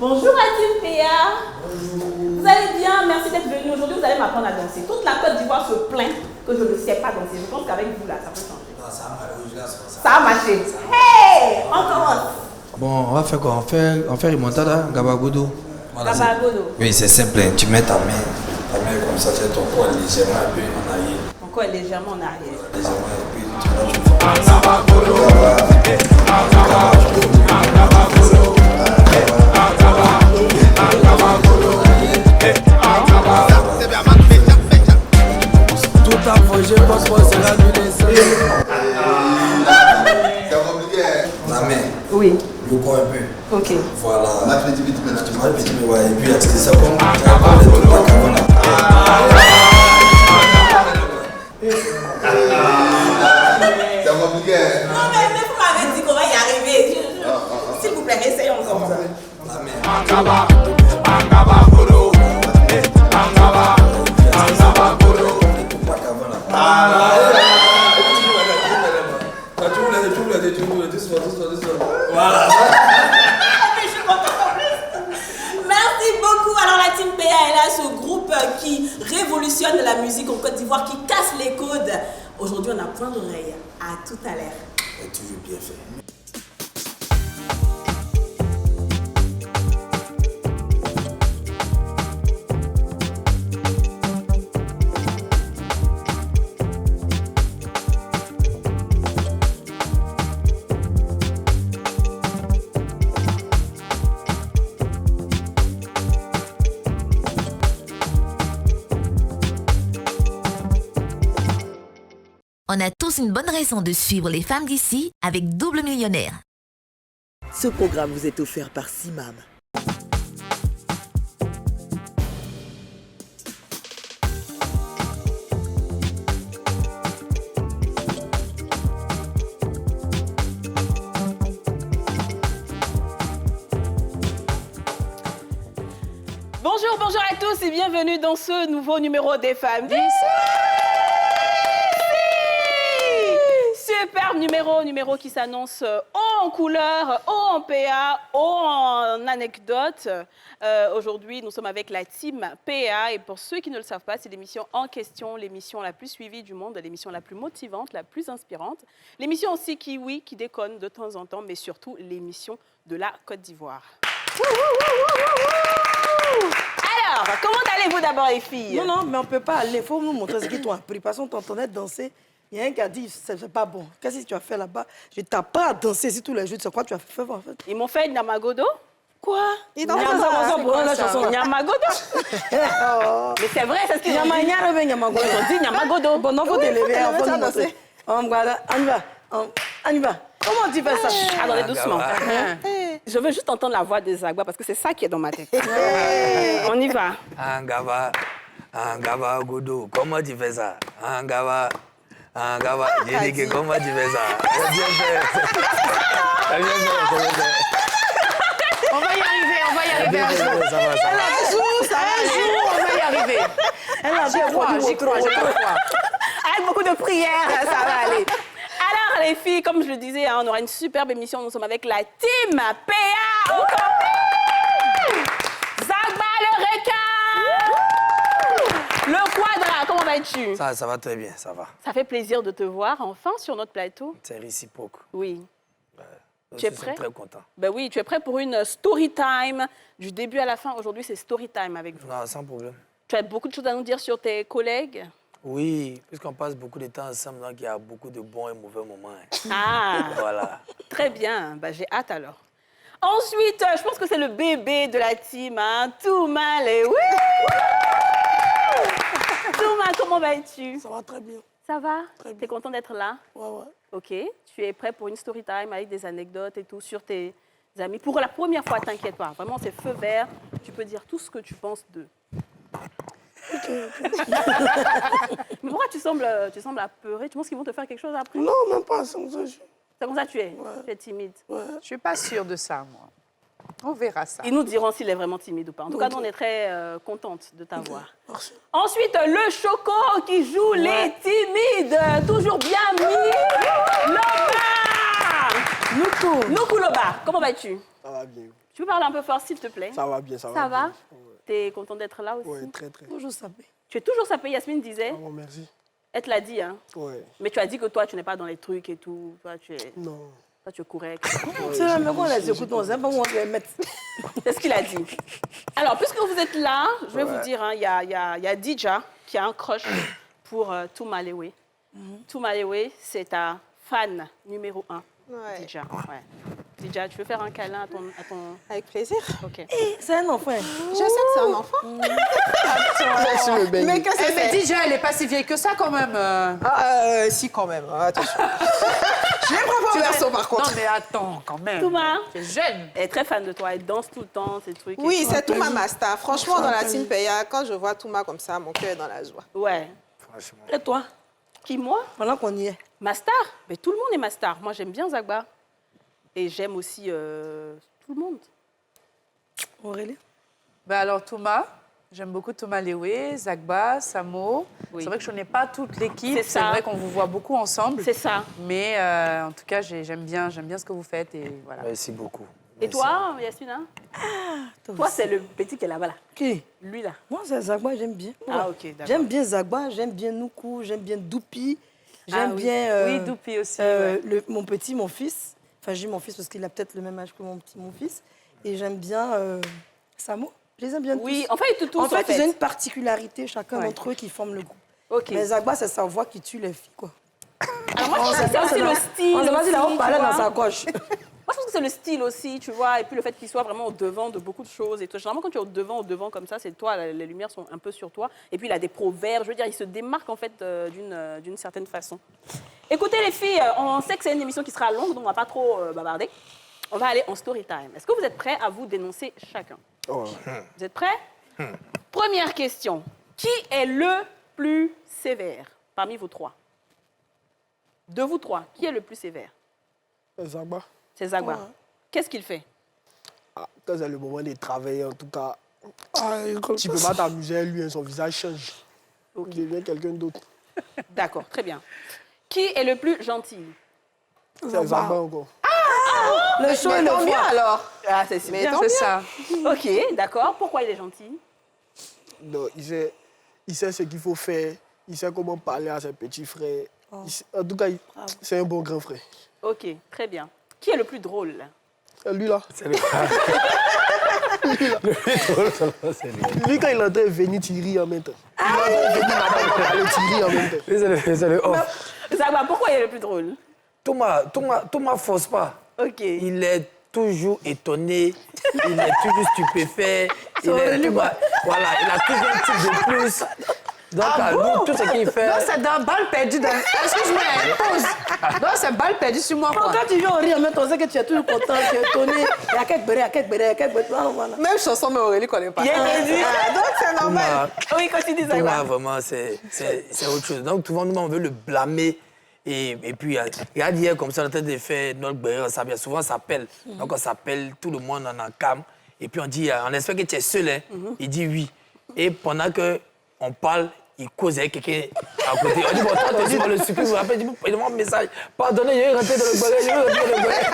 Bonjour à Team PA. Vous allez bien? Merci d'être venus. Aujourd'hui, vous allez m'apprendre à danser. Toute la Côte d'Ivoire se plaint que je ne sais pas danser. Je pense qu'avec vous, là, ça peut changer. Non, ça a marché. Ça a marché. Hey! On commence. Bon, on va faire quoi? On fait remontada, Gabagodo. Voilà, Gabagodo. Oui, c'est simple. Tu mets ta main comme ça, tu as ton corps légèrement un peu en arrière. Ton corps est légèrement en arrière. Légèrement, et puis tu vas Gabagodo. Tout à projet, parce qu'on sera du laisser. C'est compliqué. La main. Oui. Le corps un peu. Ok. Voilà. Match petit, petit, Tu m'as petit, mais ouais. Et puis, c'est ça comme c'est compliqué. Non, mais vous m'avez dit qu'on va y arriver. S'il vous plaît, essayons ensemble. la main. Voilà. Merci beaucoup. Alors la Team PA est là, ce groupe qui révolutionne la musique en Côte d'Ivoire, qui casse les codes. Aujourd'hui, on a point d'oreille. À tout à l'heure. Et tu veux bien faire. On a tous une bonne raison de suivre les femmes d'ici avec Double Millionnaire. Ce programme vous est offert par Simam. Bonjour à tous et bienvenue dans ce nouveau numéro des femmes d'ici. Superbe numéro qui s'annonce haut en couleur, haut en PA, haut en anecdote. Aujourd'hui, nous sommes avec la team PA et pour ceux qui ne le savent pas, c'est l'émission en question, l'émission la plus suivie du monde, l'émission la plus motivante, la plus inspirante. L'émission aussi qui déconne de temps en temps, mais surtout l'émission de la Côte d'Ivoire. Alors, comment allez-vous d'abord les filles? Non, mais on ne peut pas aller. Il faut nous montrer ce qu'ils t'ont appris. Parce qu'on t'entendait danser. Il y a un qui a dit, c'est pas bon. Qu'est-ce que tu as fait là-bas? Je t'apprends à danser ici tous les jours. C'est quoi tu as fait en fait? Ils m'ont fait Nyamagodo. Quoi? Ils t'ont fait ça pour la chanson. Nyamagodo. Mais c'est vrai, c'est ce qu'ils ont dit. Nyamagodo. Ils ont dit Nyamagodo. Bon, non, faut t'élever. On va danser. On y va. Comment tu fais ça? Attendez, doucement. Je veux juste entendre la voix de Zagba parce que c'est ça qui est dans ma tête. On y va. Angaba Godo, comment tu fais ça? Angaba, j'ai dit que comment tu fais ça? Bien fait. On va y arriver un jour. Ça va y arriver. J'y crois. Avec beaucoup de prières, ça va aller. Alors les filles, comme je le disais, on aura une superbe émission. Nous sommes avec la team PA. Zagba le requin. Le quadra, comment vas-tu? Ça va très bien, ça va. Ça fait plaisir de te voir enfin sur notre plateau. C'est réciproque. Oui. Tu es prêt? Je suis très content. Ben oui, tu es prêt pour une story time du début à la fin. Aujourd'hui, c'est story time avec vous. Non, sans problème. Tu as beaucoup de choses à nous dire sur tes collègues? Oui, puisqu'on passe beaucoup de temps ensemble, donc il y a beaucoup de bons et mauvais moments. Ah, voilà. Très bien. Ben, j'ai hâte alors. Ensuite, je pense que c'est le bébé de la team, hein? Touma, les oui! Touma, comment vas-tu? Ça va très bien. Ça va? Très bien. Tu es content d'être là? Ouais. Ok. Tu es prêt pour une story time avec des anecdotes et tout sur tes amis? Pour la première fois, t'inquiète pas. Vraiment, c'est feu vert. Tu peux dire tout ce que tu penses d'eux. Mais pourquoi tu sembles apeuré? Tu penses qu'ils vont te faire quelque chose après? Non, même pas. C'est comme ça que tu es? Ouais. Tu es timide? Ouais. Je ne suis pas sûre de ça, moi. On verra ça. Ils nous diront s'il est vraiment timide ou pas. En tout cas, nous, on est très contente de t'avoir. Merci. Ensuite, le Choco qui joue les timides. Toujours bien mis. Loba! Nuku Loba, comment vas-tu? Ça va va bien. Tu peux parler un peu fort, s'il te plaît? Ça va bien, ça va Ça va? bien. Ouais. T'es content d'être là aussi? Oui, très, très. Toujours sapé. Tu es toujours sapé, Yasmine disait. Ah bon, merci. Elle te l'a dit, hein? Oui. Mais tu as dit que toi, tu n'es pas dans les trucs et tout. Toi, tu es Non. correct. C'est la même qu'on les écoute, on sait pas où on les met. C'est ce qu'il a dit. Alors, puisque vous êtes là, je vais vous dire, hein, il y a Dija qui a un crush pour Touma Lewe. Touma Lewe, c'est ta fan numéro 1. Ouais. Dija, ouais. Dija, tu veux faire un câlin à ton... Avec plaisir. OK. C'est un enfant. Je sais que c'est un enfant. Merci le béni. Mais que c'est Mais déjà, elle n'est pas si vieille que ça, quand même. Si, quand même. Attention. Je l'ai pas voir verso, par contre. Non, mais attends, quand même. Touma, Tu es jeune. elle est très fan de toi. Elle danse tout le temps, ces trucs. et Oui, tout. c'est Touma Masta. Franchement, dans la team Peya, quand je vois Touma comme ça, mon cœur est dans la joie. Ouais. Franchement. Et toi, Qui, moi? pendant qu'on y est, Mastar? Mais tout le monde est Mastar. Moi, j'aime bien Zagba. Et j'aime aussi tout le monde. Aurélie? Ben alors, Touma, j'aime beaucoup Touma Lewe, Zagba, Samo. Oui. C'est vrai que je n'ai pas toute l'équipe. C'est C'est ça. vrai qu'on vous voit beaucoup ensemble. C'est ça. Mais en tout cas, j'aime bien ce que vous faites. Et voilà. Merci beaucoup. Et Merci. toi, Yasmina? Toi, c'est le petit qui est là-bas, là. Qui? Lui, là. Moi, c'est Zagba, j'aime bien. Ah, OK, d'accord. J'aime bien Zagba, j'aime bien Noukou, j'aime bien Doupi, j'aime Ah oui. bien Oui, Doupi aussi. Ouais. mon petit, mon fils. Enfin, j'ai mon fils parce qu'il a peut-être le même âge que mon fils. Et j'aime bien Samo. Je les aime bien Oui, tous. en fait, tous, En fait, ils ont une particularité, chacun Ouais. d'entre eux, qui forment le groupe. OK. Mais Zagba, c'est sa voix qui tue les filles, quoi. Alors, moi, je pense que c'est aussi le style. On s'est pas dit, là, aussi, on parlait tu dans vois. sa coche. Moi, je pense que c'est le style aussi, tu vois, et puis le fait qu'il soit vraiment au devant de beaucoup de choses. Et toi, généralement, quand tu es au devant comme ça, c'est toi, les lumières sont un peu sur toi. Et puis, il a des proverbes, je veux dire, il se démarque en fait d'une certaine façon. Écoutez, les filles, on sait que c'est une émission qui sera longue, donc on ne va pas trop bavarder. On va aller en story time. Est-ce que vous êtes prêts à vous dénoncer chacun? Oh. Vous êtes prêts? Première question. Qui est le plus sévère parmi vous trois? De vous trois, qui est le plus sévère? Zagba. C'est Zagba. Qu'est-ce qu'il fait? Ah, quand c'est le moment de travailler, en tout cas, Tu tu peux pas t'amuser à lui, hein, son visage change. Ok. Il devient quelqu'un d'autre. D'accord, très bien. Qui est le plus gentil? C'est Zagba encore. Le show et le Tant mieux, froid. alors. Ah, c'est Mais bien. tant C'est mieux. ça. Ok, d'accord. Pourquoi il est gentil? Donc, il sait ce qu'il faut faire. Il sait comment parler à ses petits frères. En tout cas, c'est un bon grand frère. Ok, très bien. Qui est le plus drôle? Lui, là. C'est le c'est lui. Lui, quand il est en train de venir, tu ris en même temps. Il est en train de venir là-bas, parler, tu ris en même temps. Lui, c'est le off. Zagba, pourquoi il est le plus drôle? Thomas force pas. Ok. Il est toujours étonné, il est toujours stupéfait. Voilà, il a toujours un truc de plus. Donc, à lui, tout ce qu'il fait. Non, c'est dans balle perdue. Excuse-moi, pause. Non, c'est balle perdue sur moi, quoi. Quand tu viens au rire, même on sait que tu es toujours content, tu es étonné. Il y a quelques bérets. Voilà. Même chanson, mais Aurélie ne connaît pas. Il est dit. Donc, c'est normal. Oui, continue, Thomas, Zagba. vraiment, c'est autre chose. Donc, souvent, nous, on veut le blâmer. Et puis, regarde, hier, comme ça, on était de faire notre béret ensemble. Souvent, on s'appelle. Donc, on s'appelle, tout le monde en cam. Et puis, on dit, on espère que tu es seul. Hein? Il dit oui. Et pendant qu'on parle, il cause avec quelqu'un à côté. On dit, bon, toi, tu es sur le circuit, vous rappelez, il demande un message. Pardonnez, je vais rentrer dans le béret,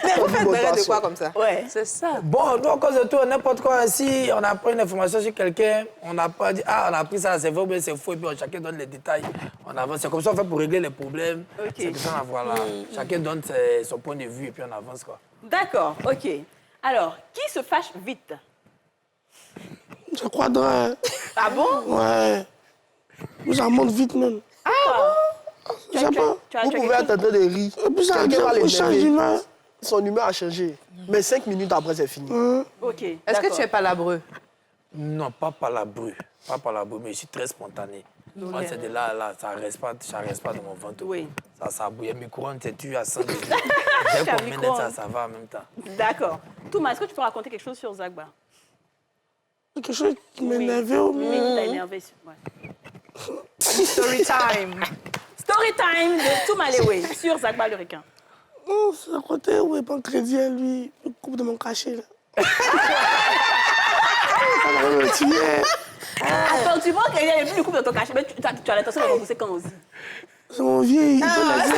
Mais vous faites béret de quoi comme ça? Ouais. C'est ça. Bon, nous, à cause de tout, n'importe quoi, si on apprend une information sur quelqu'un, on n'a pas dit, on a appris ça, c'est vrai ou bien c'est faux, et puis chacun donne les détails, on avance. C'est comme ça, on fait pour régler les problèmes. Ok. C'est comme ça, voilà. Chacun donne son point de vue, et puis on avance, quoi. D'accord, ok. Alors, qui se fâche vite? Je crois dans... Ah bon? Ouais. Ça monte vite, même. Je sais pas. Vous pouvez être en train de rire. Quelqu'un va l'énerver. Son humeur a changé. Mais 5 minutes après, c'est fini. Ok. Est-ce que tu es palabreux? Non, pas palabreux. Pas palabreux, mais je suis très spontané. Moi, c'est de là, ça reste pas dans mon ventre. Oui. Ça bouille. Mes couronnes, c'est tu à 100 degrés. Dès qu'on met ça va en même temps. D'accord. Touma, est-ce que tu peux raconter quelque chose sur Zagba? Quelque chose qui m'énervait au Oui, qui t'a énervé. Ouais. Story time. Story time de Touma Lewe sur Zagba le requin. Non, c'est à côté où il prend crédit à lui, il coupe de mon cachet, là. Ça va me tuer. Attends, tu vois qu'il y a plus de coupe dans ton cachet, mais tu as l'intention de rembourser quand aussi? C'est mon vieux, il peut la dire.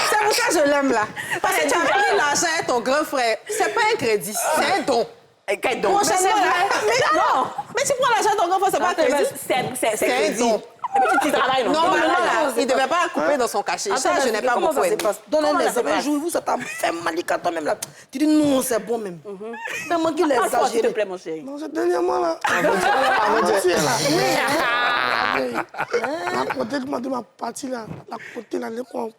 C'est pour ça que je problème là. Parce que tu as pris l'argent à ton grand frère. C'est pas un crédit, c'est un don. Quel don? Mais c'est vrai. Mais non. Mais tu prends l'argent à ton grand frère, c'est pas un crédit. C'est un don. Et puis tu travailles, non? Non, il ne devait pas couper dans son cachet. Ça, je n'ai pas beaucoup aimé. Donne un exemple. Un jour, ça t'a fait mal quand toi-même là. Tu dis non, c'est bon même. Tellement qu'il est S'il te exagéré. plaît, mon chéri. Non, c'est dernièrement là. Avant-hier là. La côté qui m'a dit ma partie là. La côté là, les coins.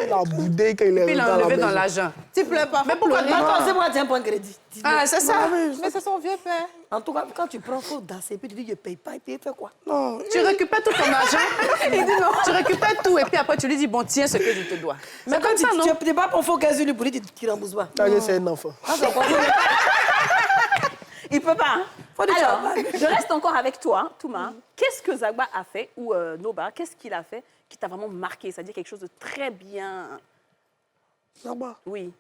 La boudée quand il est Puis il a enlevé dans l'argent. Tu pleures pas. Mais pourquoi Attends, c'est moi qui tiens pour un crédit. Ah, c'est ça. Mais c'est son vieux père. En tout cas, quand tu prends, il faut danser. Puis tu dis, je ne paye pas. Et puis il fait quoi? Non. Tu récupères tout ton argent. Il dit non. Tu récupères tout et puis après tu lui dis bon tiens ce que je te dois. Mais comme ça, non? Tu n'es pas pour faire 15 000 pour lui, tu ne rembourses pas. C'est un enfant. Il peut pas. Hein? Alors, je reste encore avec toi, Touma. Qu'est-ce que Zagba a fait, ou Noba, qu'est-ce qu'il a fait qui t'a vraiment marqué? C'est-à-dire quelque chose de très bien... Là-bas. Oui.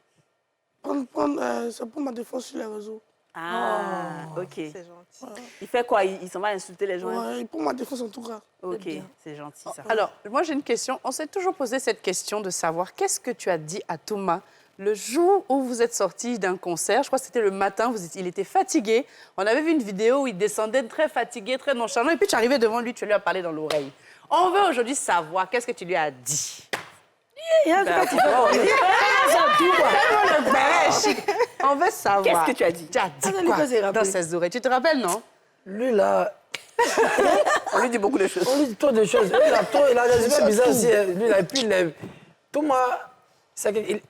C'est pour ma défense sur les réseaux. Ah, ok. C'est gentil. Il fait quoi? Il s'en va insulter les gens? Ouais, pour ma défense en tout cas. Ok, c'est gentil ça. Alors, moi j'ai une question. On s'est toujours posé cette question de savoir qu'est-ce que tu as dit à Touma le jour où vous êtes sortis d'un concert. Je crois que c'était le matin, il était fatigué. On avait vu une vidéo où il descendait très fatigué, très nonchalant. Et puis tu arrivais devant lui, tu lui as parlé dans l'oreille. On veut aujourd'hui savoir qu'est-ce que tu lui as dit. On veut savoir. Qu'est-ce que tu as dit? Tu as dit quoi dans ses oreilles? Tu te rappelles, non? Lui, là, On lui dit beaucoup de choses. on lui dit trop de choses. Lui, il a des effets bizarres aussi. Lui, là, et puis, Thomas,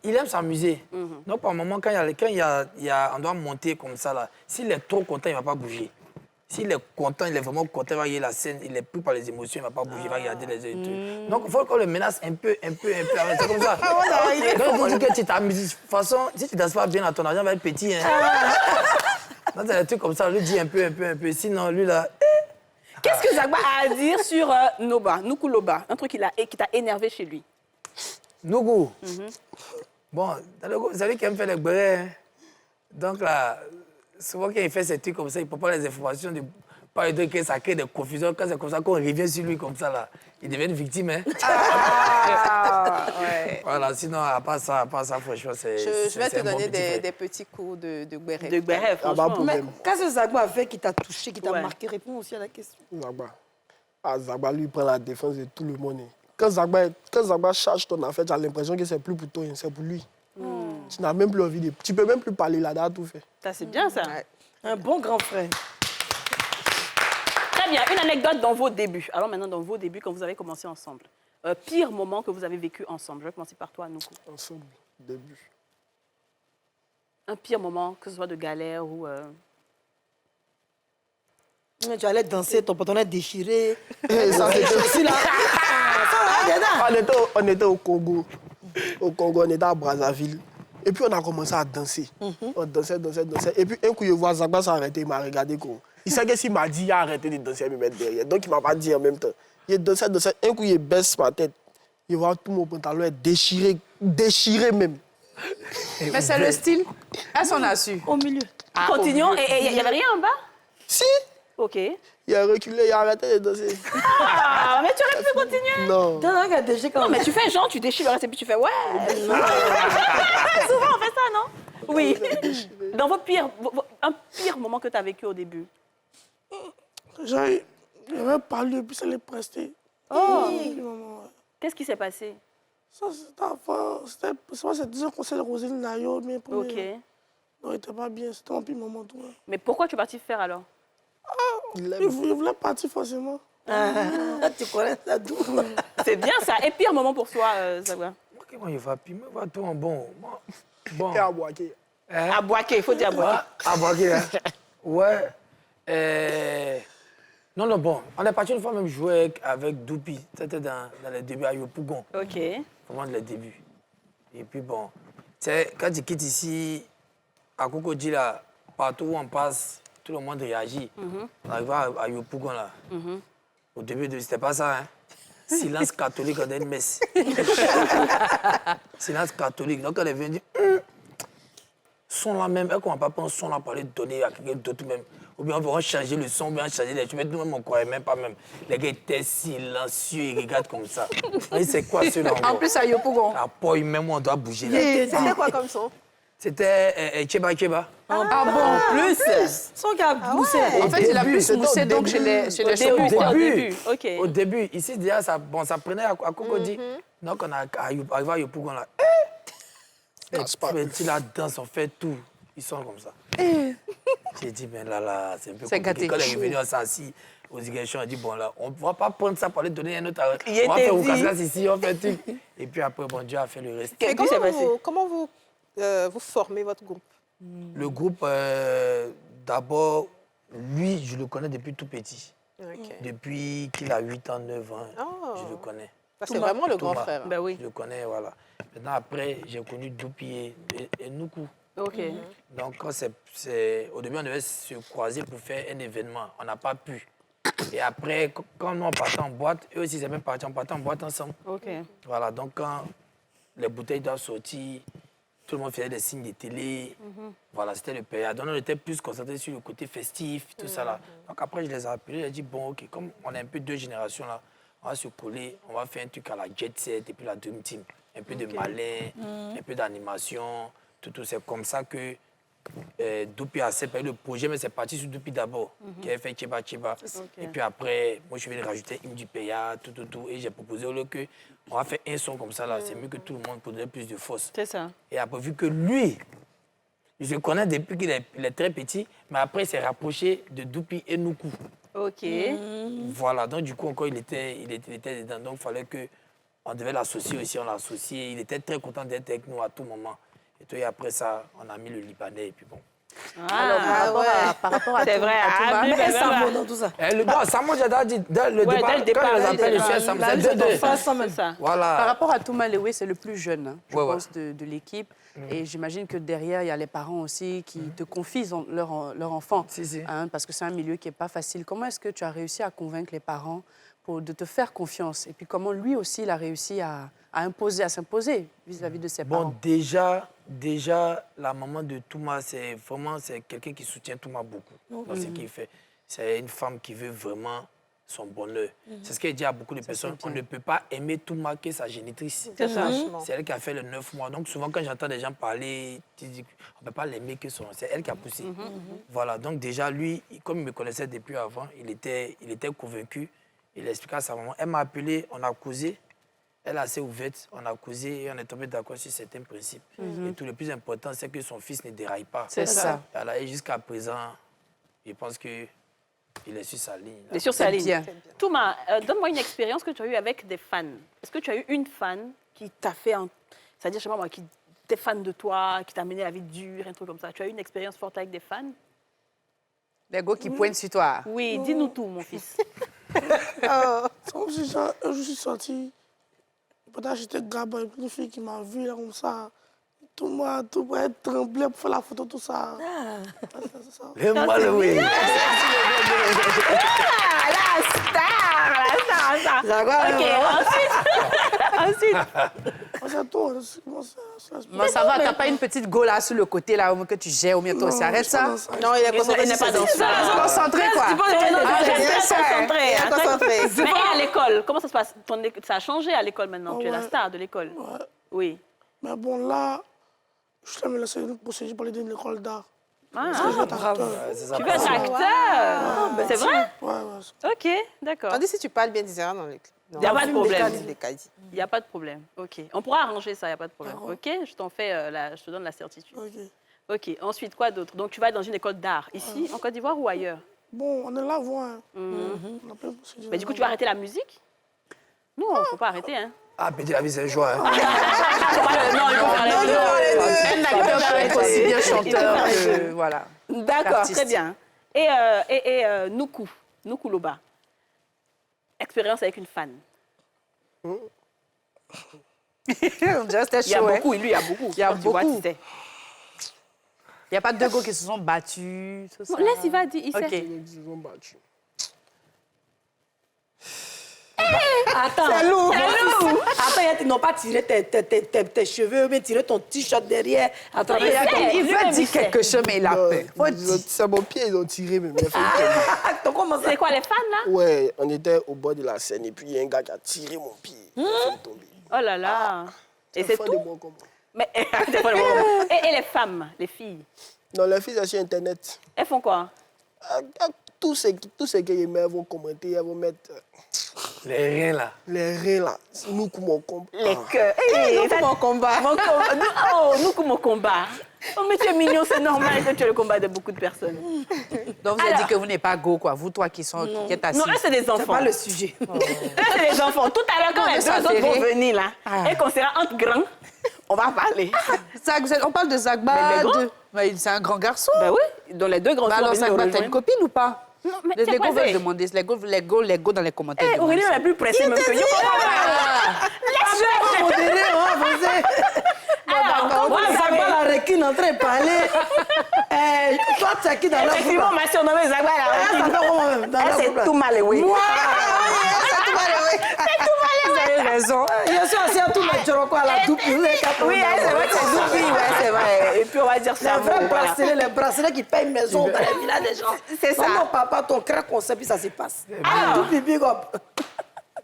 il aime s'amuser. Donc, par moment, quand on doit monter comme ça, là, s'il est trop content, il ne va pas bouger. S'il est content, il est vraiment content, il va regarder la scène, il est pris par les émotions, il ne va pas bouger, il va regarder les trucs. Donc, il faut qu'on le menace un peu. C'est comme ça. Donc, il dit que tu t'amuses. De toute façon, si tu ne danses pas bien, ton argent va être petit. Hein. Donc, c'est des trucs comme ça, on lui dit un peu. Sinon, lui, là... Qu'est-ce que Zagba a à dire sur Noba, Nukuloba, un truc qui t'a énervé chez lui? Nougou. Bon, vous savez qu'il aime faire les bérets. Hein? Donc là, souvent quand il fait ces trucs comme ça, il ne prend pas les informations, pas les trucs que ça crée des confusions. Quand c'est comme ça qu'on revient sur lui comme ça, là, il devient une victime. Hein? Ouais. Voilà, sinon, à part ça, franchement, c'est. Je vais te un bon donner petit frère. des petits cours de béret. De béret, franchement. Mais qu'est-ce que Zagba a fait qui t'a touché, qui t'a marqué? Réponds aussi à la question. Zagba, lui, prend la défense de tout le monde. Quand Zagba charge ton affaire, tu as l'impression que c'est plus pour toi, c'est pour lui. Tu n'as même plus envie de... Tu peux même plus parler là-dedans, tout fait. Ça, c'est bien, ça. Ouais. Un bon grand frère. Très bien. Une anecdote dans vos débuts. Alors maintenant, dans vos débuts, quand vous avez commencé ensemble. Pire moment que vous avez vécu ensemble. Je vais commencer par toi, Noukou. Ensemble, début. Un pire moment, que ce soit de galère ou... Mais tu allais danser, ton pantalon est déchiré. Ça, c'était aussi là. On était au Congo. Au Congo, on était à Brazzaville. Et puis, on a commencé à danser. On dansait. Et puis, un coup, je vois Zagba s'arrêter, il m'a regardé. Il sait que s'il m'a dit, il a arrêté de danser, il me met derrière. Donc, il ne m'a pas dit en même temps. Il dansait. Un coup, il baisse ma tête. Il voit tout mon pantalon est déchiré même. Mais c'est le style. Est-ce qu'on a su? Au milieu. Continuons. Et il n'y avait rien en bas? Si. OK. Il a reculé, il a arrêté de danser. Ah, mais tu aurais pu continuer. Non. Non, mais tu fais genre, tu déchires le reste et puis tu fais ouais. Souvent, on fait ça, non? Oui. Dans un pire moment que tu as vécu au début. J'avais parlé, puis ça l'est presté. Oh. Qu'est-ce qui s'est passé? Ça, c'était avant. C'était un conseil de Roselyne Nayo, mais pour OK. non, il n'était pas bien. C'était un pire moment. Tout, hein. Mais pourquoi tu es parti faire alors? Il voulait partir forcément. Tu connais ça d'où? C'est bien ça. Et pire moment pour toi, Zagba? Comment il va pire? Moi, tout en bon. Bon. Et à Boaké. À Boaké, il faut dire à Boaké. À Boaké, hein? Ouais. Non, bon. On est parti une fois même jouer avec Doupi. C'était dans les débuts à Yopougon. OK. Vraiment les débuts. Et puis bon, tu sais, quand tu quittes ici, à Cocody, là, partout où on passe, tout le monde réagit. On arrive à Yopougon, là. Au début, c'était pas ça, hein. Silence catholique, on a une messe. Silence catholique. Donc, on est venu son là même, qu'on va pas prendre un son là pour aller donner à quelqu'un d'autre même. Ou bien on va changer le son, ou bien changer les... Tu mets nous-mêmes, on ne croyait même pas même. Les gars étaient silencieux, ils regardent comme ça. Oui, c'est quoi ceux-là? En plus, à Yopougon. À Poi, même on doit bouger là. C'était quoi comme son? C'était Cheba Cheba. Ah bon, en plus. Son gars moussé. En fait, il a plus moussé donc chez les Au début. OK. Au début, ici déjà, ça prenait à Cocody. Donc on a arrivé à Yopougon là. Tu la danse, on fait tout. Ils sont comme ça. J'ai dit, mais là, c'est un peu compliqué. Quand elle est revenue, on s'est assis aux Ziguinchon, on a dit, bon là, on ne va pas prendre ça pour aller donner un autre. On va faire Oukassas ici, on fait tout. Et puis après, bon Dieu a fait le reste. Et comment vous formez votre groupe? Le groupe, d'abord, lui, je le connais depuis tout petit. Okay. Depuis qu'il a 8 ans, 9 ans, je le connais. C'est vraiment le grand frère. Ben oui. Je le connais, voilà. Maintenant, après, j'ai connu Doupi et Nuku. OK. Donc, au début, on devait se croiser pour faire un événement. On n'a pas pu. Et après, quand nous, on partait en boîte, eux aussi, ils aimaient partir, on partait en boîte ensemble. OK. Voilà, donc quand les bouteilles doivent sortir, tout le monde faisait des signes de télé. Voilà, c'était le période. Donc, on était plus concentrés sur le côté festif, tout ça là. Donc, après, je les ai appelés, j'ai dit, bon, OK, comme on est un peu deux générations là, on va se coller, on va faire un truc à la Jet Set et puis la Dream Team. Un peu de malin, un peu d'animation, tout. C'est comme ça que Doupi a accepté le projet, mais c'est parti sur Doupi d'abord, qui avait fait Cheba Cheba. Et puis après, moi, je suis venu rajouter Im du Péa, tout. Et j'ai proposé au lieu que on va faire un son comme ça, là, c'est mieux que tout le monde pour donner plus de force. C'est ça. Et après, vu que lui, je le connais depuis qu'il est très petit, mais après, il s'est rapproché de Doupi et Nuku. OK. Voilà, donc du coup, encore, il était dedans. Donc, il fallait que on devait l'associer aussi, on l'a associé. Il était très content d'être avec nous à tout moment. Et puis après ça, on a mis le Libanais et puis bon. Alors, par rapport à C'est vrai. Mais Samo dans tout ça. Samo, j'ai dit, dès le départ, quand ils appellent le chef, Samo, c'est deux. C'est ça. Voilà. Par rapport à Touma Lewe, c'est le plus jeune, hein, je Ouais, pense, de l'équipe. Et j'imagine que derrière, il y a les parents aussi qui te confient leur enfant. Si. Hein, parce que c'est un milieu qui n'est pas facile. Comment est-ce que tu as réussi à convaincre les parents de te faire confiance? Et puis comment lui aussi, il a réussi à s'imposer vis-à-vis de ses parents? Bon, déjà, la maman de Touma, c'est quelqu'un qui soutient Touma beaucoup dans ce qu'il fait. C'est une femme qui veut vraiment son bonheur. C'est ce qu'elle dit à beaucoup de personnes. On ne peut pas aimer Touma que sa génitrice. C'est ça. C'est elle qui a fait les 9 mois. Donc souvent, quand j'entends des gens parler, on ne peut pas l'aimer que son... C'est elle qui a poussé. Voilà, donc déjà, lui, comme il me connaissait depuis avant, il était convaincu. Il a expliqué à sa maman. Elle m'a appelé, on a causé. Elle est assez ouverte, on a causé et on est tombé d'accord sur certains principes. Et tout le plus important, c'est que son fils ne déraille pas. C'est ça. Voilà, et jusqu'à présent, je pense qu'il est sur sa ligne. Et sur sa ligne. Bien. Touma, donne-moi une expérience que tu as eue avec des fans. Est-ce que tu as eu une fan qui t'a fait c'est-à-dire, je sais pas moi, qui était fan de toi, qui t'a mené la vie dure, un truc comme ça. Tu as eu une expérience forte avec des fans? Les gars qui pointent sur toi. Oui, dis-nous tout, mon fils. Je suis sorti. Pendant que j'étais gamin, une fille qui m'a vu là comme ça. Tout le monde tremblait pour faire la photo, tout ça. Le mal, oui. La star. OK, ensuite. Mais ça va, t'as pas une petite go là sur le côté là que tu gères ou bien toi aussi. Arrête ça. Non, il est concentré. Il n'est pas dans ça. Concentré quoi. Concentré. Il est concentré. Mais à l'école, comment ça se passe? Ça a changé à l'école maintenant. Tu es la star de l'école. Oui. Mais bon, là, je t'ai laissé une procédure pour aller dans l'école d'art. Ah, Je veux être acteur. tu veux être acteur? C'est vrai? Ouais. OK, d'accord. Tandis si tu parles bien, tu diras non. Il n'y a pas de problème. Des caddies. Il n'y a pas de problème. OK. On pourra arranger ça, il n'y a pas de problème. OK? Je t'en fais, je te donne la certitude. OK. Ensuite, quoi d'autre? Donc, tu vas dans une école d'art, ici, en Côte d'Ivoire ou ailleurs? Bon, on est là, voir. Mais du coup, tu vas arrêter la musique? Non, il ne faut pas arrêter, hein. Ah, petit la vie, c'est un choix. Non, il faut faire les deux. Un acteur peut être aussi bien chanteur que, voilà. D'accord, artiste. très bien. Et Nuku Loba. Expérience avec une fan. On dirait que c'était Il y a chaud, hein. beaucoup, lui, il y a beaucoup. Il y a Quand tu vois, beaucoup. tu sais. Il n'y a pas deux gars qui se sont battus. Tout ça. Non, laisse, il va dire, il sait. OK. Ils ont battu. Attends. C'est lourd. Attends, ils n'ont pas tiré tes cheveux, mais tiré ton t-shirt derrière. À travers Il veut dire quelque chose, mais il a peur. Faut dire. C'est mon pied, ils ont tiré, mais C'est quoi, les fans, là? ouais, on était au bord de la Seine et puis il y a un gars qui a tiré mon pied. Il est tombé. Oh là là. Et c'est Fan tout? de moi comme moi. Mais, et les femmes, les filles, Non, les filles, c'est sur Internet. elles font quoi? Tous ceux qui aiment, elles vont commenter, elles vont mettre Les reins, là. les reins là. Nous, comme on combat. Les cœurs. Nous pour mon combat. Oh, nous pour mon combat. Oh, mais tu es mignon, c'est normal que tu aies le combat de beaucoup de personnes. Donc vous avez dit que vous n'êtes pas go, quoi. Vous trois qui êtes assis. Non, eux, c'est des enfants. C'est pas le sujet. Eux, c'est des enfants. Tout à l'heure, quand les deux autres vont venir, là, et qu'on sera entre grands, on va parler. On parle de Zagba. Mais les grands. Mais c'est un grand garçon. Ben oui, dans les deux grands Bah alors, Zagba, t'as une copine ou pas? Non, mais Les c'est gars quoi, veulent c'est? demander. Les gars dans les commentaires. Eh, demandent Aurélie, ça. on est plus pressée même que yo. Laisse-le modérer, on va poser. Alors, Moi, vous Zagba, savez, la requine en train de parler. Toi, tu es qui dans la effectivement, on m'a surnommé Zagba la c'est tout mal, oui. Vous avez raison. Je suis assis à tout mettre Joroko à la double. Oui, c'est vrai que c'est Doupi, ouais, c'est vrai. Et puis, on va dire ça. Les vrais bracelets, les bracelets qui payent maison dans les villas des gens. C'est ça. Non, papa, ton crack concept, puis ça se passe. Alors. Doupi, big up.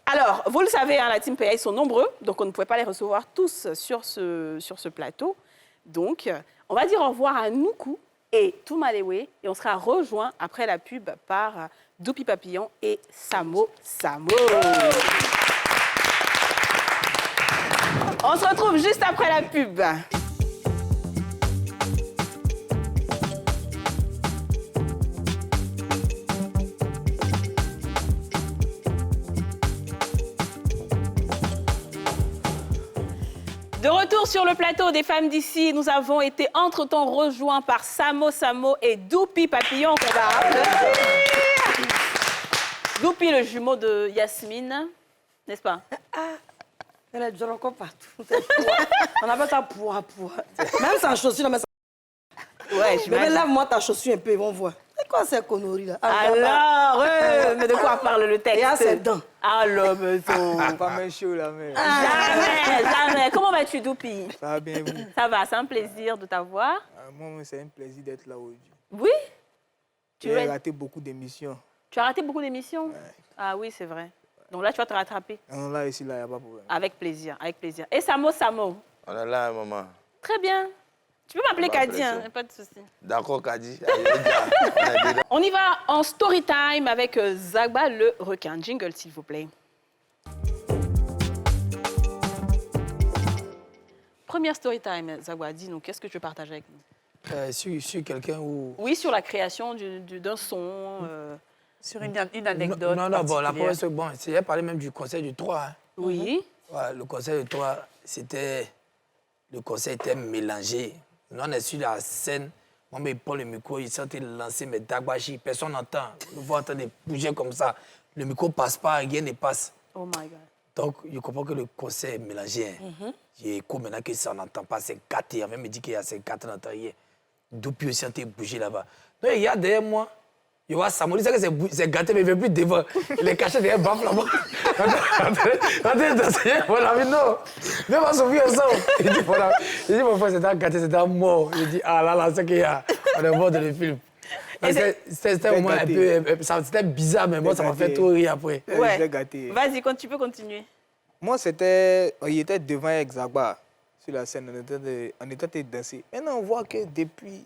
Alors, vous le savez, hein, la team PA, ils sont nombreux, donc on ne pouvait pas les recevoir tous sur ce plateau. Donc, on va dire au revoir à Nuku et Toumalewe, et on sera rejoint après la pub par Doupi Papillon et Samo Samo. On se retrouve juste après la pub. De retour sur le plateau des femmes d'ici, nous avons été entre-temps rejoints par Samo Samo et Doupi Papillon qu'on va applaudir. Doupi, le jumeau de Yasmine, n'est-ce pas? Elle a Joroko partout. On appelle ça poids. Même sans chaussure, mais ça... Ouais, Mais j'imagine. lave-moi ta chaussure un peu, ils vont voir. C'est quoi ces conneries là? Alors, mais de quoi parle le texte? Et à ses dents. Alors, maison. Pas mal chaud là, mais. Jamais. Comment vas-tu, Doupi? Ça va bien, vous. Ça va, c'est un plaisir de t'avoir. Moi, c'est un plaisir d'être là aujourd'hui. Oui? J'ai raté beaucoup d'émissions. Tu as raté beaucoup d'émissions? Ah oui, c'est vrai. Donc là, tu vas te rattraper. Non, là, ici, là, il n'y a pas de problème. Avec plaisir, avec plaisir. Et Samo Samo? On est là, maman. Très bien. Tu peux m'appeler Pas Kadi, hein, pression. pas de souci. D'accord, Kadi. On y va en story time avec Zagba le requin. Jingle, s'il vous plaît. Première story time, Zagba, dis-nous, qu'est-ce que tu veux partager avec nous? Sur quelqu'un où... Oui, sur la création d'un son. Sur une anecdote. Non, bon, la particulière. première chose, bon, c'est elle parlait même du conseil de 3. Hein. Oui. Ouais, le conseil de 3, c'était... Le conseil était mélangé. Nous, on est sur la scène. Moi, il prend le micro, il s'est lancé, mais Dagbachi, personne n'entend. Nous voit en train de bouger comme ça. Le micro ne passe pas, rien ne passe. Oh my God. Donc, je comprends que le conseil est mélangé. Hein. J'ai écho maintenant que ça n'entend pas, c'est gâté. On même me dit qu'il y a ces gâtés, on n'entend rien. Depuis aussi, on est bougé là-bas. Donc, il y a derrière moi, il y a Samouli, c'est que c'est gâté, mais il ne veut plus devant. Il est caché derrière baffe là-bas. On est d'enseigner, voilà, mais non. Viens voir Sophie ensemble. Il dit, voilà. Il dit, mon frère, c'était un gâté, c'était un mort. Il dit, ah là, c'est qu'il y a. On est mort dans le film. C'était un moment un peu. C'était bizarre, mais moi, ça m'a fait trop rire après. Ouais. J'étais gâté. Vas-y, tu peux continuer. Moi, c'était... Il était devant avec Zagba sur la scène. On était en train de danser. Maintenant, on voit que depuis,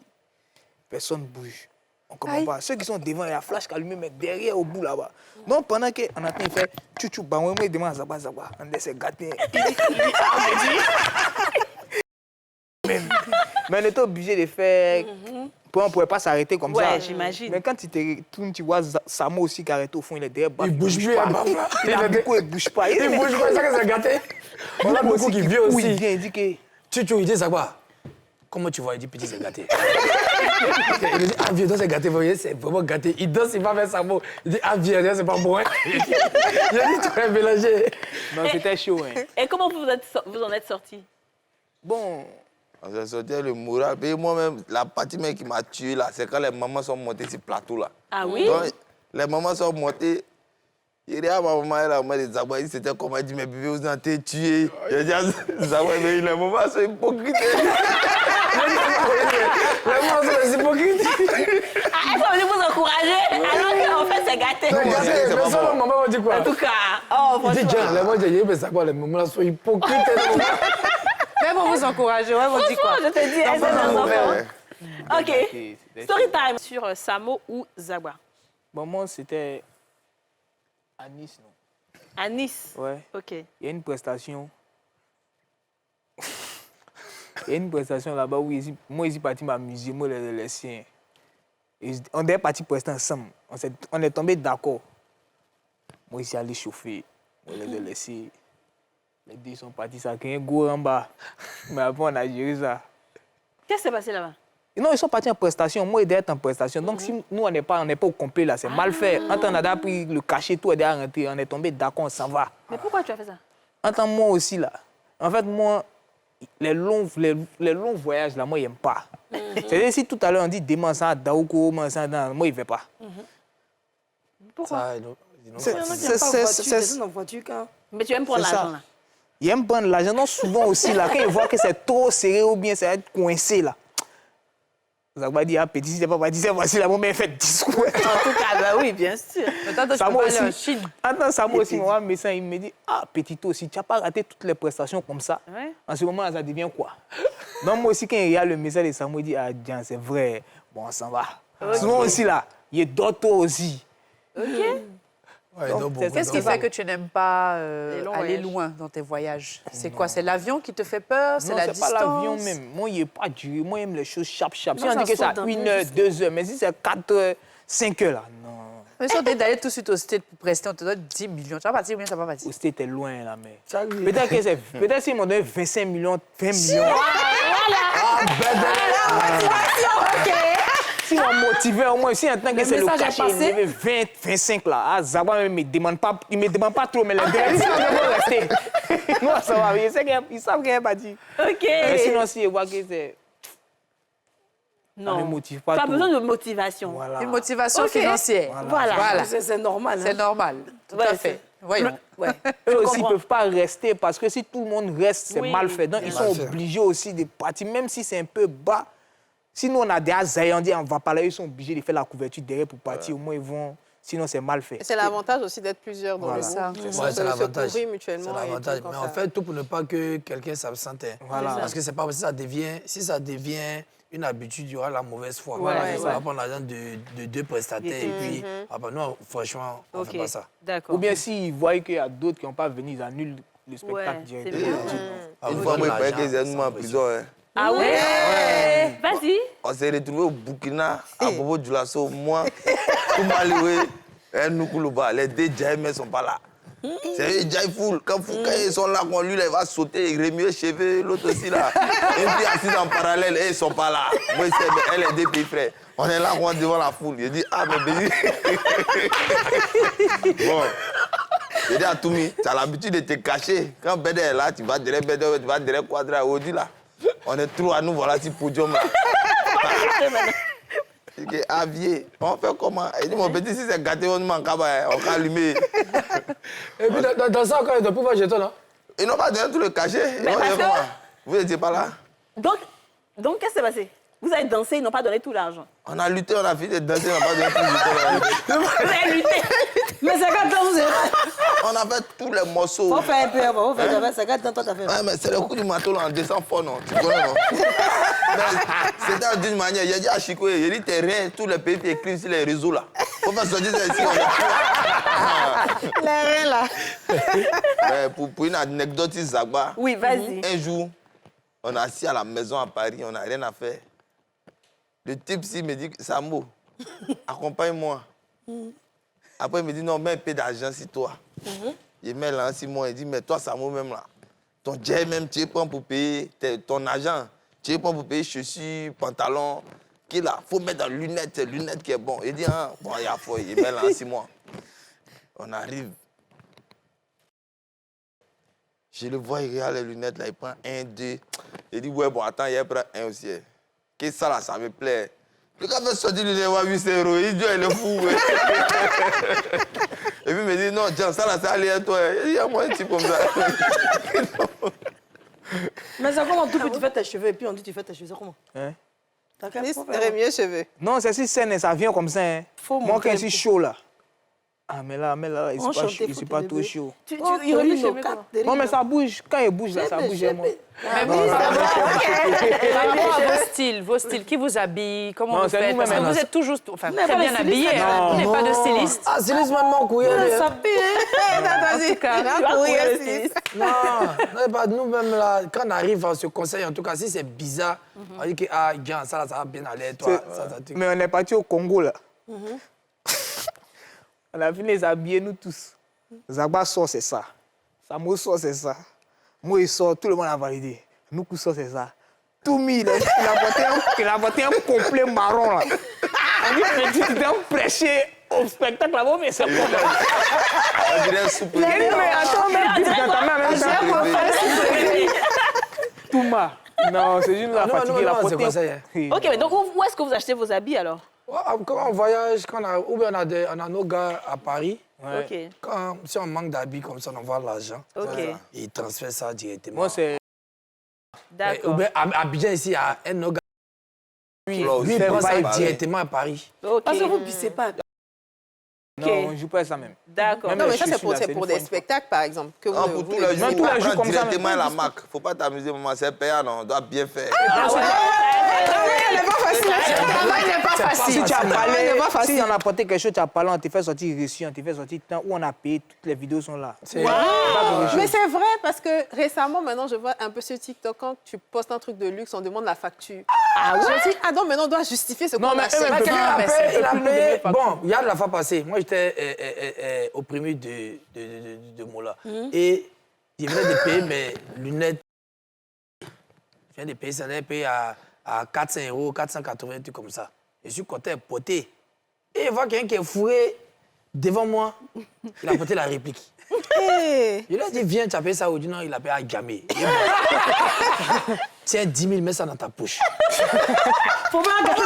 personne ne bouge. On comprend pas. Ceux qui sont devant, il y a flash qui allumé, mais derrière, au bout là-bas. Donc, pendant qu'on attend, il fait chouchou, bah, moi, il demande à Zagba. On s'est gâté. Mais on était obligé de faire... On ne pouvait pas s'arrêter comme ça. Ouais, j'imagine. Mais quand tu te retournes, tu vois Samo aussi qui arrête au fond, il est derrière. Il bouge plus, pas. il Il ne bouge pas. Il bouge pas, c'est ça que c'est gâté. On a beaucoup qui vient aussi. Il vient, il dit que... Tutu, il dit ça quoi? Comment tu vois? Il dit petit, c'est gâté. Il dit, ah vieux, c'est gâté, vous voyez, c'est vraiment gâté. Il danse, il va faire sa mot. Il dit, ah vieux, c'est pas bon. Hein? Il a dit, tu vas mélanger. Non, c'était chaud. Hein. Et comment vous en êtes sortis? Bon, On s'est sorti le moral. Et moi-même, la partie même qui m'a tué, là, c'est quand les mamans sont montées sur le plateau, là. Ah oui? Donc, les mamans sont montées. Il regarde ma maman, elle a dit Zagba, il s'était comme elle dit, mais bébé, vous en été tué. J'ai dit à Zagba, mais il est maman, c'est hypocrite. Vraiment, c'est hypocrite. Ah, ça veut dire vous encourager, alors qu'en fait, c'est gâté. Mais ça, maman m'a dit quoi? En tout cas, oh, Il dit, franchement. Dieu, moi, j'ai dit, mais ça quoi, les mamans là sont hypocrites. Même pour vous encourager, ouais, vous dites quoi? Franchement, je te dis, elle, c'est un enfant. OK. C'est- Story time sur Samo ou Zagba. Bon, moi, c'était à Nice, non? À Nice. Ouais. OK. Il y a une prestation. Il y a une prestation là-bas où moi, je suis parti m'amuser, moi, les siens. On est parti prester ensemble. On est tombé d'accord. Moi, je suis allé chauffer. On les a laissés. Les deux sont partis, ça a créé un go en bas. Mais après, on a géré ça. Qu'est-ce qui s'est passé là-bas? Non, ils sont partis en prestation. Moi, je dois être en prestation. Donc, si nous, on n'est pas au complet, là, c'est mal fait. En temps, on a pris le cachet, tout est déjà rentré. On est tombé d'accord, on s'en va. Mais pourquoi tu as fait ça? En tant que moi aussi, là. En fait, moi, les longs voyages, là, moi, je n'aime pas. C'est-à-dire, si tout à l'heure, on dit démence à Daouko, moi, je ne vais pas. Pourquoi? Ça, non. Il y en a qui n'aiment pas voiture, descendent en voiture quand... Mais tu aimes prendre C'est ça. l'argent, là. Ils aiment prendre l'argent. Donc, souvent aussi, là, quand ils voient que c'est trop serré ou bien ça va être coincé, là. Zagba dit, ah, petit, si c'est pas petit, c'est voici, là, mon mère fait 10 coups. En tout cas, bah oui, bien sûr. Attends, tu Ça peux moi pas aller en aussi. Chine. Attends, ça moi aussi, mon médecin, il me dit, ah, petit aussi, tu n'as pas raté toutes les prestations comme ça. Ouais. En ce moment, ça devient quoi? Donc, moi aussi, quand il y a le message de Samo, il dit, ah, Dian, c'est vrai, bon, on s'en va. Souvent aussi, là, il y a d'autres aussi. OK. Ouais, Donc, donc, bon, Qu'est-ce qui donc, fait que tu n'aimes pas Les longs aller voyages. loin dans tes voyages? C'est quoi? C'est l'avion qui te fait peur? C'est Non, la c'est distance? pas l'avion même. Moi, il n'est pas dur. Moi, j'aime les choses sharp. Si Non, on ça dit que saute c'est d'un 1 peu heure, juste. 2 heures, mais si c'est 4 heures, 5 heures, là, non. Mais si on est d'aller tout de suite au States pour prester, on te donne 10 millions. Tu vas partir ou bien tu vas pas partir? Au States, t'es loin, là, mais... ça arrive. Peut-être que c'est... Peut-être s'ils m'ont donné 25 millions, 20 millions... Si on motivait au moins, si en tant que c'est le message est cachet, il passé. y avait 20, 25 là. Ah, Zagba même, il me demande pas trop, mais les derniers, ils vont rester. Moi, ça va, ils savent qu'il n'est pas dit. OK. Mais sinon, si ils voient que c'est... Non. ne motive pas Tu as trop. besoin de motivation. Voilà. Une motivation Ok. financière. Voilà. C'est normal. C'est normal. Tout Ouais, à fait. Voyons. Ouais. Eux aussi ne comprends. peuvent pas rester parce que si tout le monde reste, c'est Oui, mal fait. Donc, bien ils sûr. sont obligés aussi de partir, même si c'est un peu bas. Si nous, on a des azaïs, on dit on va pas là, ils sont obligés de faire la couverture derrière pour partir. Au moins, ils vont... Sinon, c'est mal fait. C'est l'avantage aussi d'être plusieurs dans Voilà. le ça. groupe. Ouais, Se- c'est se l'avantage. couvrir mutuellement. C'est et l'avantage. tout, Mais quand en fait, tout pour ne pas que quelqu'un s'absente. Hein. Voilà. Parce que c'est pas parce que si ça devient une habitude, il y aura la mauvaise foi. Ouais, On va prendre l'argent de deux prestataires et puis, après, nous, franchement, on ne OK. fait pas ça. D'accord. Ou bien s'ils voient qu'il y a d'autres qui n'ont pas venu, ils annulent le spectacle Ouais, c'est directement. bien. Ah, Une vous fois, donnez moi, il paraît l'argent, qu'ils aient sans nous en pression. prison. Hein. Ah ouais? Vas-y. On s'est retrouvés au Burkina à propos du lasso. Moi, Koumaliwe et Nukuluba, les deux Djaïmés ne sont pas là. C'est Djaïfoul. Quand ils sont là, quand lui, là, il va sauter, il remuer cheveux, l'autre aussi là. Et puis assis en parallèle, et ils ne sont pas là. Moi, elle est deux pays frères. On est là, on est devant la foule. Il dit, ah, mais bébé. Bon. Je dis à Toumi, tu as l'habitude de te cacher. Quand Bédé est là, tu vas derrière Bédé, tu vas derrière Quadra. Aujourd'hui, là, on est trop à nous, voilà, ce podium là. Il dit, avier, on fait comment? Il dit, mon petit, si c'est gâté, on manque on va allumer. Et puis, dans ça, quand ils ne peuvent pas jeter, non? Ils n'ont pas donné tout le cachet. Mais On parce fait que- comment? Vous n'étiez pas là? Donc qu'est-ce qui s'est passé? Vous avez dansé, ils n'ont pas donné tout l'argent. On a lutté, on a fini de danser, on n'a pas donné tout le Vous avez lutté. Mais 50 ans, vous êtes... On a fait tous les morceaux. Faut faire un peu avant, faut faire un peu. 50 ans, toi, t'as fait. Ouais, mais c'est le coup du marteau là, on descend fort, non? Tu connais, non? Mais c'était d'une manière. J'ai dit à Chico, j'ai dit, t'es rien, tous les pays qui écrivent sur les réseaux là. Faut faire sortir ça ici, on est plus. Les reins, là. Mais pour une anecdote, Zagba, Oui, vas-y. un jour, on est assis à la maison à Paris, on n'a rien à faire. Le type ici me dit, Samo, accompagne-moi. Après, il me dit, non, mets un peu d'argent sur toi. Il met là 6 mois, il dit, mais toi, Samo, même là, ton jet même, tu es prêt pour payer ton argent. Tu es prêt pour payer chaussures, pantalons. Qui là, faut mettre dans lunettes, c'est lunettes qui est bon. Il dit, ah, bon, il y a foi, il met là 6 mois. On arrive. Je le vois, il regarde les lunettes, là, il prend 1, 2. Il dit, ouais, bon, attends, il prend 1 aussi. Qu'est-ce que ça, là, ça me plaît. Le gars veut sortir le 8 €. Il dit, il est fou, ouais. Et puis il me dit, non, tiens, ça là, ça allait à toi. Il y a moi un type comme ça. Mais c'est comment tout petit, tu fais tes cheveux et puis on dit tu fais tes cheveux, c'est comment? Hein? T'as quel Fils problème? Rémieux cheveux. Non, c'est si scène, ça vient comme ça. Hein. Faut Moi, montrer quand un je suis peu. chaud là. Ah, mais là, il On ne chantait, suis faut pas te trop lever. chaud. Tu il relie nos quatre. Non, mais ça bouge. Quand il bouge, là, ça bouge. Moi. Mais Non, vous, ça par rapport à vos styles, qui vous habille, comment Non, vous c'est faites? nous-mêmes, Parce que là. vous êtes toujours très pas bien de habillés. styliste, Hein. Vous n'êtes pas de styliste. Ah, c'est les mon couillon. Ça paye. En tout cas, Non, non, pas nous-mêmes là, quand on arrive, on se conseille. En tout cas, si c'est bizarre, on dit que ah, Jean, ça va bien aller, toi. Ça, Mais on est parti au Congo là. On a fini les habiller, nous tous. Zagba sort, c'est ça. Samo sort, c'est ça. Moi, il sort, tout le monde a validé. Nous, sort, c'est ça. Tout mis, il a porté un complet marron là. On dit que tu t'es prêché au spectacle là-bas, mais c'est pas mal. On dirait un soupe. Mais attends, même dans ta main, Touma. Non, c'est juste la fatigue, la c'est comme ça. Hein. Ok, mais donc où est-ce que vous achetez vos habits alors? Quand on voyage, ou bien on a nos gars à Paris, Ok, si on manque d'habits comme ça, on envoie l'argent. ok, Ils transfèrent ça directement. Moi, c'est. Ou d'accord. bien à Abidjan, ici, il y a un de nos gars. Lui, il prend ça directement à Paris. Ok, Parce que vous ne pissez pas. Non, on ne joue pas ça même. d'accord. Même Non, mais les ça, c'est chaussures, là, c'est c'est pour une des fois, une fois. spectacles, par exemple. Que Ah, vous, pour vous tous les les jours, tous les on jours prend comme ça, directement mais- la marque. Faut pas t'amuser, maman, c'est payant, non, on doit bien faire. Si tu as C'est parlé, pas facile. si on a apporté quelque chose, tu as parlé, on te fait sortir reçu, on te fait sortir temps où on a payé, toutes les vidéos sont là. Mais c'est vrai parce que récemment, maintenant, je vois un peu sur TikTok, quand tu postes un truc de luxe, on demande la facture. Ah ouais? Je dis, ah non, maintenant, on doit justifier ce qu'on mais achète. eux, Mais quelqu'un a mais payé, c'est- il a plus nous payé. donner pas Bon, il y a de la fois passée. Moi, j'étais opprimé de Mola. Et je venais de payer mes lunettes. Je viens de payer ça, j'ai payé à 400 €, 480, tout comme ça. Je suis content, poté. Et je vois quelqu'un qui est fourré devant moi. Il a porté la réplique. Hey. Je lui ai dit, viens, tu as payé ça ou non, il a payé à Gamé. Tiens, 10 000, mets ça dans ta poche. Faut pas regarder.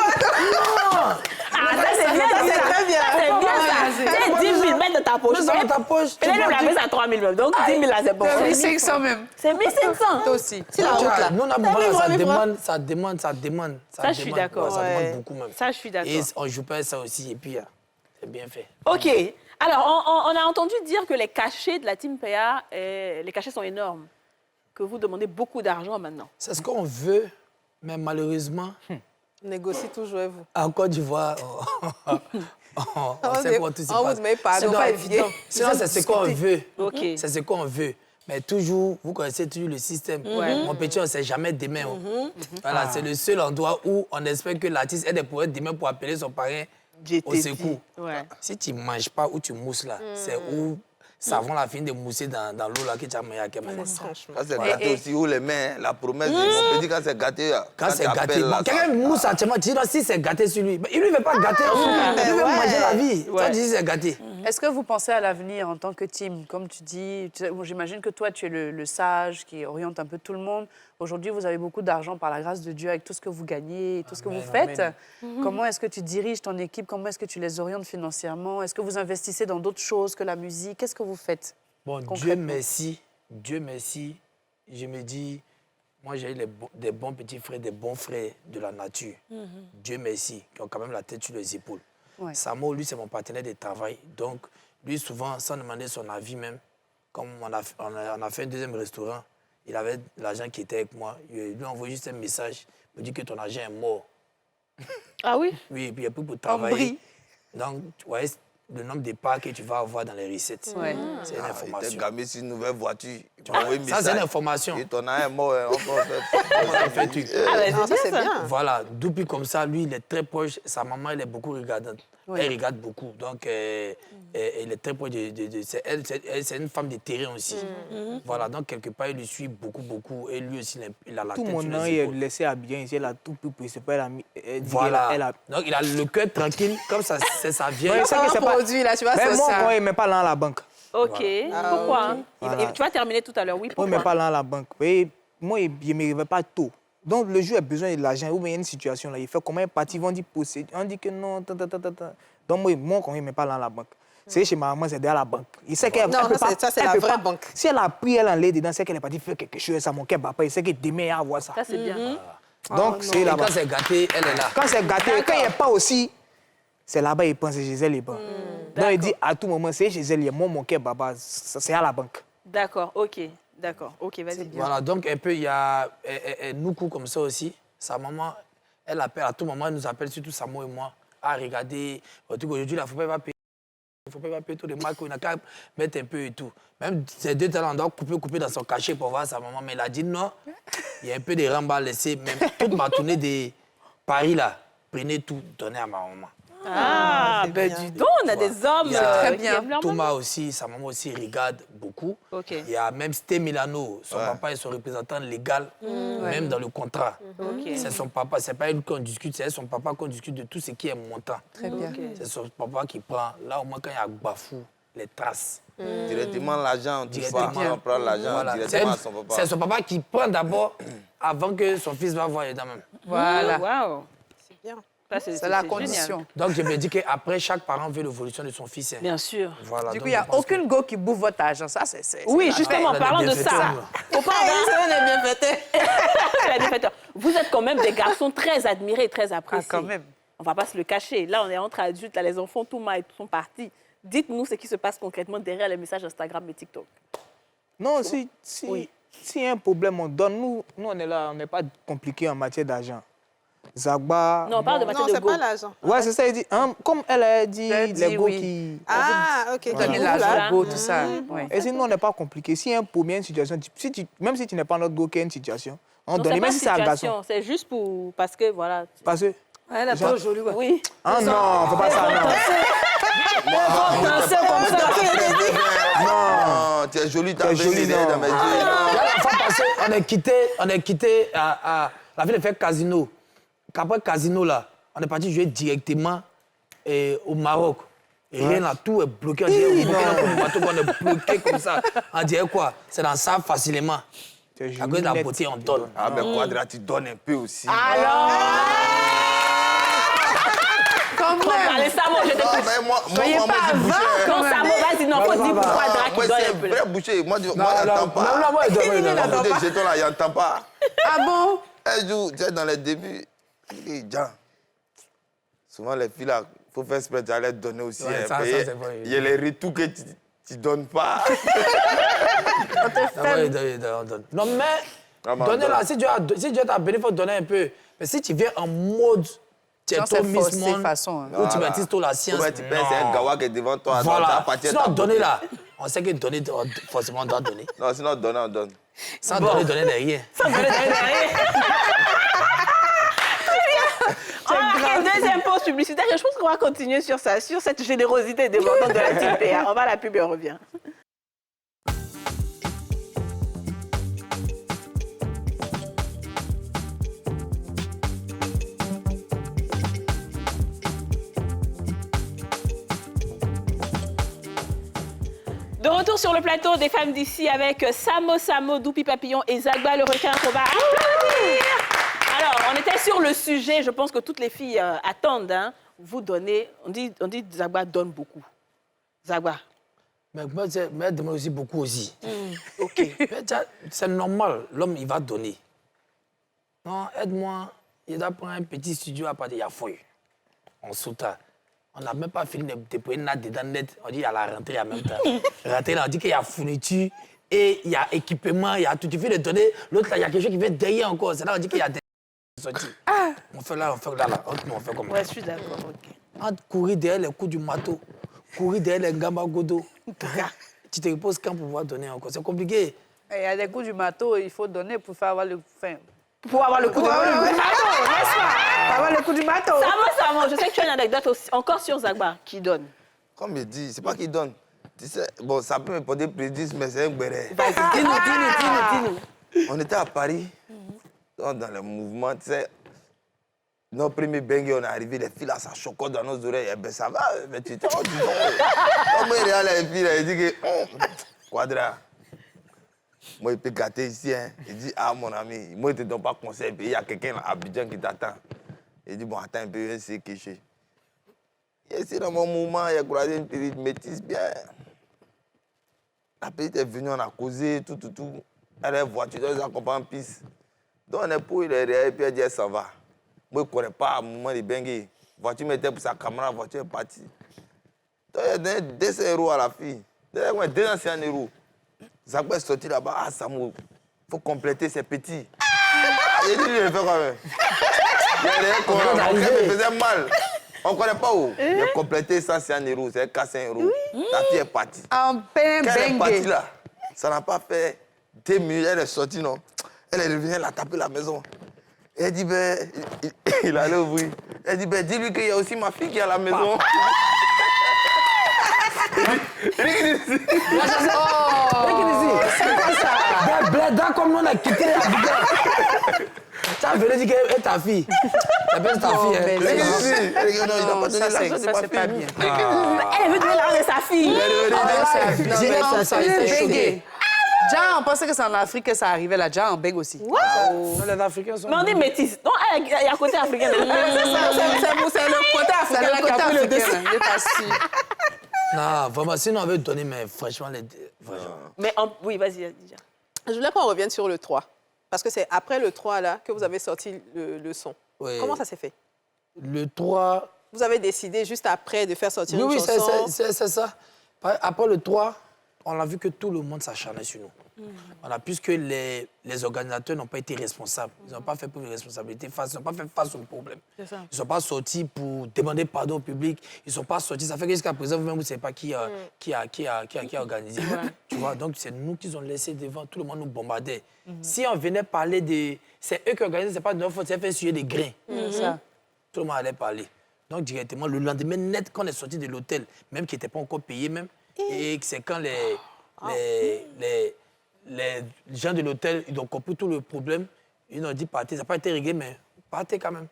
Ah, ça c'est bien, Ça, c'est très bien. c'est bien ça. Tiens, 10 000 mètres dans ta poche. Mets ça dans ta poche. Et là, il a payé ça à 3 000 même. Donc 10 000 là, c'est bon. C'est 1500 même. C'est 1500. Toi aussi. C'est la Tu route, vois, là. nous, on a besoin, ça demande. Ça, je suis d'accord. Ça Ouais. demande beaucoup même. Ça, je suis d'accord. Et on joue pas ça aussi, et puis c'est bien fait. Ok. Alors, on a entendu dire que les cachets de la Team PA, les cachets sont énormes. Que vous demandez beaucoup d'argent maintenant. C'est ce qu'on veut, mais malheureusement, Négocie toujours, vous. en Côte d'Ivoire, on sait quoi tout se On passe. vous met pas, Sinon, donc pas évident. Sinon, c'est ce qu'on veut. Ok. C'est ce qu'on veut. Mais toujours, vous connaissez toujours le système. Mon petit, on ne sait jamais demain. Voilà, c'est le seul endroit où on espère que l'artiste ait des problèmes demain pour appeler son parrain au secours. Ouais. Si tu ne manges pas ou tu mousses là, c'est où savon la fin de mousser dans l'eau là que tu as mis à Kemane. Quand c'est gâté aussi, où les mains, la promesse, mon petit, quand c'est gâté, Quand c'est gâté, appelles, là, bon, quelqu'un mousse actuellement, tu dis non, si c'est gâté sur lui, mais il ne veut pas gâter, il veut manger la vie. Toi, tu dis c'est gâté. Est-ce que vous pensez à l'avenir en tant que team? Comme tu dis, j'imagine que toi, tu es le sage qui oriente un peu tout le monde. Aujourd'hui, vous avez beaucoup d'argent par la grâce de Dieu avec tout ce que vous gagnez, tout ce que vous faites. Comment est-ce que tu diriges ton équipe? Comment est-ce que tu les orientes financièrement? Est-ce que vous investissez dans d'autres choses que la musique? Qu'est-ce que vous faites? Bon, Dieu concrètement? merci, je me dis, moi j'ai eu des bons petits frères, des bons frères de la nature. Dieu merci, qui ont quand même la tête sur les épaules. Ouais. Samo, lui, c'est mon partenaire de travail. Donc, lui, souvent, sans demander son avis même, comme on a fait un deuxième restaurant, il avait l'agent qui était avec moi. Il lui a envoyé juste un message, il me dit que ton agent est mort. Ah oui? Oui, et puis il n'y a plus pour travailler. Donc, tu vois, le nombre de parts que tu vas avoir dans les recettes. Ouais. C'est une Il était information. gamé sur une nouvelle voiture. Tu m'as envoyé un Ça, c'est message. une information. Et ton agent est mort, on On fait tout. Ah, ben, Ah, ça, c'est c'est bien ça. bien. Voilà, depuis comme ça, lui, il est très proche. Sa maman, elle est beaucoup regardante. Oui. Elle regarde beaucoup. Donc, elle est très proche c'est une femme de terrain aussi. Voilà, donc quelque part, il lui suit beaucoup, beaucoup. Et lui aussi, il a la Tout tête mon sur nom, les il est épaules. laissé à bien ici, elle a tout pu, c'est pas elle a mis. Elle dit Voilà. qu'elle a- Donc, il a le cœur tranquille, comme ça, c'est sa vieille. Ouais, Ça que va c'est pas- produit, là, tu vois, Mais c'est moi, ça. quand il ne met pas là à la banque. Ok. Pourquoi hein? Voilà. Tu vas terminer tout à l'heure, oui, Moi, il ne met pourquoi? pas là à la banque. Et moi, il ne me réveille pas tôt. Donc, le jour a besoin de l'argent, ou bien il y a une situation là, il fait comment il est parti, ils vont dire posséder. On dit que non, Donc, moi, quand il ne met pas là à la banque. C'est chez ma maman, c'est derrière la banque. Il sait qu'elle Non, peut ça, pas. c'est elle la peut vraie pas- banque. Si elle a pris, elle en l'air dedans, c'est qu'elle est partie faire quelque chose, ça mon cœur bat pas. Il sait que demain, elle va voir ça. Ça, c'est bien. Donc, c'est Et là-bas. quand c'est gâté, elle est là. Quand c'est gâté, quand il n'est pas aussi, c'est là-bas, il pense, c'est Gisèle, il pense. Donc, il dit à tout moment, c'est Gisèle, il y a mon cœur baba, c'est à la banque. D'accord, ok. D'accord, ok, vas-y. Voilà, donc un peu, il y a Noukou comme ça aussi. Sa maman, elle appelle à tout moment, elle nous appelle, surtout Samo et moi, à regarder. Aujourd'hui, il ne faut pas payer. Il ne faut pas payer tous les marques, il n'a qu'à mettre un peu et tout. Même ces deux talents, on doit couper dans son cachet pour voir sa maman. Mais elle a dit non, il y a un peu de ramba à laisser. Même toute ma tournée de Paris, là, prenez tout, donnez à ma maman. Ah, ben dis donc, on a des hommes Il y a qui aiment leur Thomas maman. aussi, sa maman aussi regarde beaucoup. Ok. Il y a même Sté Milano, son papa est son représentant légal, même dans le contrat. Ok. C'est son papa, c'est pas elle qu'on discute, c'est son papa qu'on discute de tout ce qui est montant. Très bien. C'est son papa qui prend, là au moins quand il y a Bafou, les traces. Directement l'argent, tu vois, Directement. on prend l'argent Voilà. directement à son papa. C'est son papa qui prend d'abord avant que son fils va voir les dames. Voilà. Waouh. C'est bien. Ça, C'est la génial. condition. Donc je me dis qu'après, chaque parent veut l'évolution de son fils. hein. Bien sûr. Voilà, Du donc coup, il n'y a je pense aucune go qui bouffe votre argent. Ça, c'est Oui, la justement, Elle a parlant des de bienfaiteurs, ça. moi. Au pardon, on est bien fêté. la défaiteur. Vous êtes quand même des garçons très admirés et très appréciés. quand même. On va pas se le cacher. Là, on est entre adultes, là, les enfants, tout mal, sont partis. Dites-nous ce qui se passe concrètement derrière les messages Instagram et TikTok. Non, si y a un problème, on donne. Nous, on est là, on n'est pas compliqué en matière d'argent. Zagba. Non, on parle de Non, matière de c'est go. pas l'argent. Ouais, c'est ça, il dit. hein, comme elle a dit, Elle dit les go oui. qui. Ah, ok. Donner Qui l'argent là. au go, tout ça. Ouais. Et sinon, on n'est pas compliqué. Si y a un problème, une situation, même si tu n'es pas notre go, qu'il y a une situation, on Non, donne. c'est Même pas si c'est un garçon. situation, c'est juste pour... Parce que, voilà... Parce que. Elle est trop jolie, ouais. Oui. Ah non, faut pas ça, non. Non, tu es jolie, tu as Tu es jolie, jolie non. dans mes yeux. La fois passée, on est quitté à la ville de faire casino. Qu'après casino, là, on est parti jouer directement au Maroc. Et rien là, tout est bloqué. On dirait on est bloqué comme ça. On dirait quoi? C'est dans ça facilement. Tu es À jolie, cause de la nette. beauté, on donne. Ah, mais Quadra, tu donnes un peu aussi. Allez, Samo, je Non, t'écoute. mais moi, Soyez moi, pas je dis boucher. avare, Non, Samo, vas-y, non, faut dire pourquoi Dra Moi, qui donne c'est un un peu. vrai boucher. Moi, Non, j'entends non, pas. non, moi, il donne. Quand vous dites jetons là, il n'entend pas. Ah bon? Un jour, tu sais, dans les débuts, il dit, Jean, souvent les filles là, il faut faire exprès de les donner aussi. Ouais, hein, ça, mais c'est vrai. il y a les retours que tu ne donnes pas. Ah ouais, il donne. Non, mais Ah, mais donner on là, donne. si Dieu t'a béni, il faut donner un peu. Mais si tu viens en mode, tu es Genre, toi c'est Miss forcé, Monde, façon, hein. où tu baptises toi la science. Ouais, tu penses c'est un non. gawa qui est devant toi. Voilà. Sinon, Sinon, donner là, on sait que donner, forcément, on doit donner. Non, sinon, donner, on donne. Sans donner de rien. Ah, deuxième pause publicitaire. Et je pense qu'on va continuer sur ça, sur cette générosité débordante de la team PA. On va à la pub et on revient. De retour sur le plateau des femmes d'ici avec Samo, Doupi Papillon et Zagba le requin qu'on va applaudir. Alors, on était sur le sujet, je pense que toutes les filles attendent. Hein. Vous donnez, on dit Zagba donne beaucoup. Zagba. Mais moi, elle demande aussi beaucoup aussi. OK. Mais c'est normal, l'homme, il va donner. Non, aide-moi, il doit prendre un petit studio à partir de Yafoy. On saute. On n'a même pas fini de déployer net dedans net. On dit il y a la rentrée en même temps. Rentrée, là, on dit qu'il y a fourniture et il y a équipement, il y a tout. Il suffit de donner. L'autre, là, il y a quelque chose qui vient derrière encore. C'est là on dit qu'il y a des sorties. On fait là, on fait là. On fait comme ça. Ouais, je suis d'accord. OK. Entre courir derrière les coups du marteau, courir derrière les gamba godo, tu te reposes quand pour pouvoir donner encore. C'est compliqué. Il y a des coups du marteau, il faut donner pour faire avoir le fin. Pour avoir le coup de marteau, n'est-ce pas? Avoir le coup du marteau. Samo, je sais que tu as une anecdote aussi, encore sur Zagba, qui donne. Comme il dit, c'est pas qu'il donne. Tu sais, bon, ça peut me porter préjudice, mais c'est un béret. Vas-y, dis-nous. On était à Paris, dans le mouvement, tu sais. Nos premiers bangers, on est arrivé, les filles là, ça chocotte dans nos oreilles. Eh ben ça va, mais tu t'es dis donc. Comme il regarde les filles là, il dit que, Quadra, moi il peut gâter ici, hein. Il dit, ah mon ami, moi je te donne pas conseil, il y a quelqu'un à Abidjan qui t'attend. Il dit, bon, attends un peu, c'est caché. Il Et si dans mon mouvement, il y a croisé une petite métisse bien. La petite est venue, on a causé, tout. Elle est voiture, elle accompagne en piste. Donc, on est pour il est derrière, et puis elle dit, elle s'en va. Moi, je ne connais pas, à un moment de bengue. La voiture m'était pour sa caméra, la voiture est partie. Donc, il y a donné 200 € à la fille. D'ailleurs, 200 €. Zagba est sorti là-bas. Ah, Samo, il faut compléter, c'est petit. J'ai dit, je le fais quand même. Il y a des gens qui me faisaient mal. On ne connaît pas où. J'ai complété 100 €, c'est 400 €. La fille est partie. En plein Quand elle est bengue. partie là, ça n'a pas fait 2 minutes, elle est sortie, non. Elle est revenue, elle a tapé la maison. Elle dit, ben, il allait ouvrir. Elle dit, ben, dis-lui qu'il y a aussi ma fille qui est à la maison. Bléda comme nous on a quitté la vie. Tu as venu dire qu'elle est ta fille. Elle est ta fille. Elle dit, non, il n'a pas donné Ça, l'argent de ma c'est pas fille. bien. Elle veut donner l'argent de sa fille. Bengue. Déjà, on pensait que c'est en Afrique que ça arrivait là. Déjà, en Bengue aussi. Les Africains sont... Mais on est métis. Donc, il y a un côté africain. C'est le côté africain. C'est Le côté africain. Il est pas sûr. Non, vraiment, sinon on veut donner, mais franchement, franchement. Mais oui, vas-y, déjà. Je voulais qu'on revienne sur le 3. Parce que c'est après le 3 là que vous avez sorti le son. Oui. Comment ça s'est fait? Le 3... Vous avez décidé juste après de faire sortir Oui, une chanson. c'est ça. Après le 3, on a vu que tout le monde s'acharnait sur nous. On a puisque les organisateurs n'ont pas été responsables. Ils n'ont pas fait preuve de responsabilité, ils n'ont pas fait face au problème. Ils ne sont pas sortis pour demander pardon au public. Ils ne sont pas sortis. Ça fait que jusqu'à présent, vous-même, vous ne savez pas qui a organisé. Tu vois, donc c'est nous qui ont laissé devant. Tout le monde nous bombardait. Si on venait parler de... C'est eux qui organisent, ce n'est pas de notre faute, c'est fait suer des grains. Ça. Tout le monde allait parler. Donc directement, le lendemain net, quand on est sorti de l'hôtel, même qui n'était pas encore payé même, et c'est quand les gens de l'hôtel, ils ont compris tout le problème, ils ont dit partez, ça n'a pas été réglé, mais partez quand même.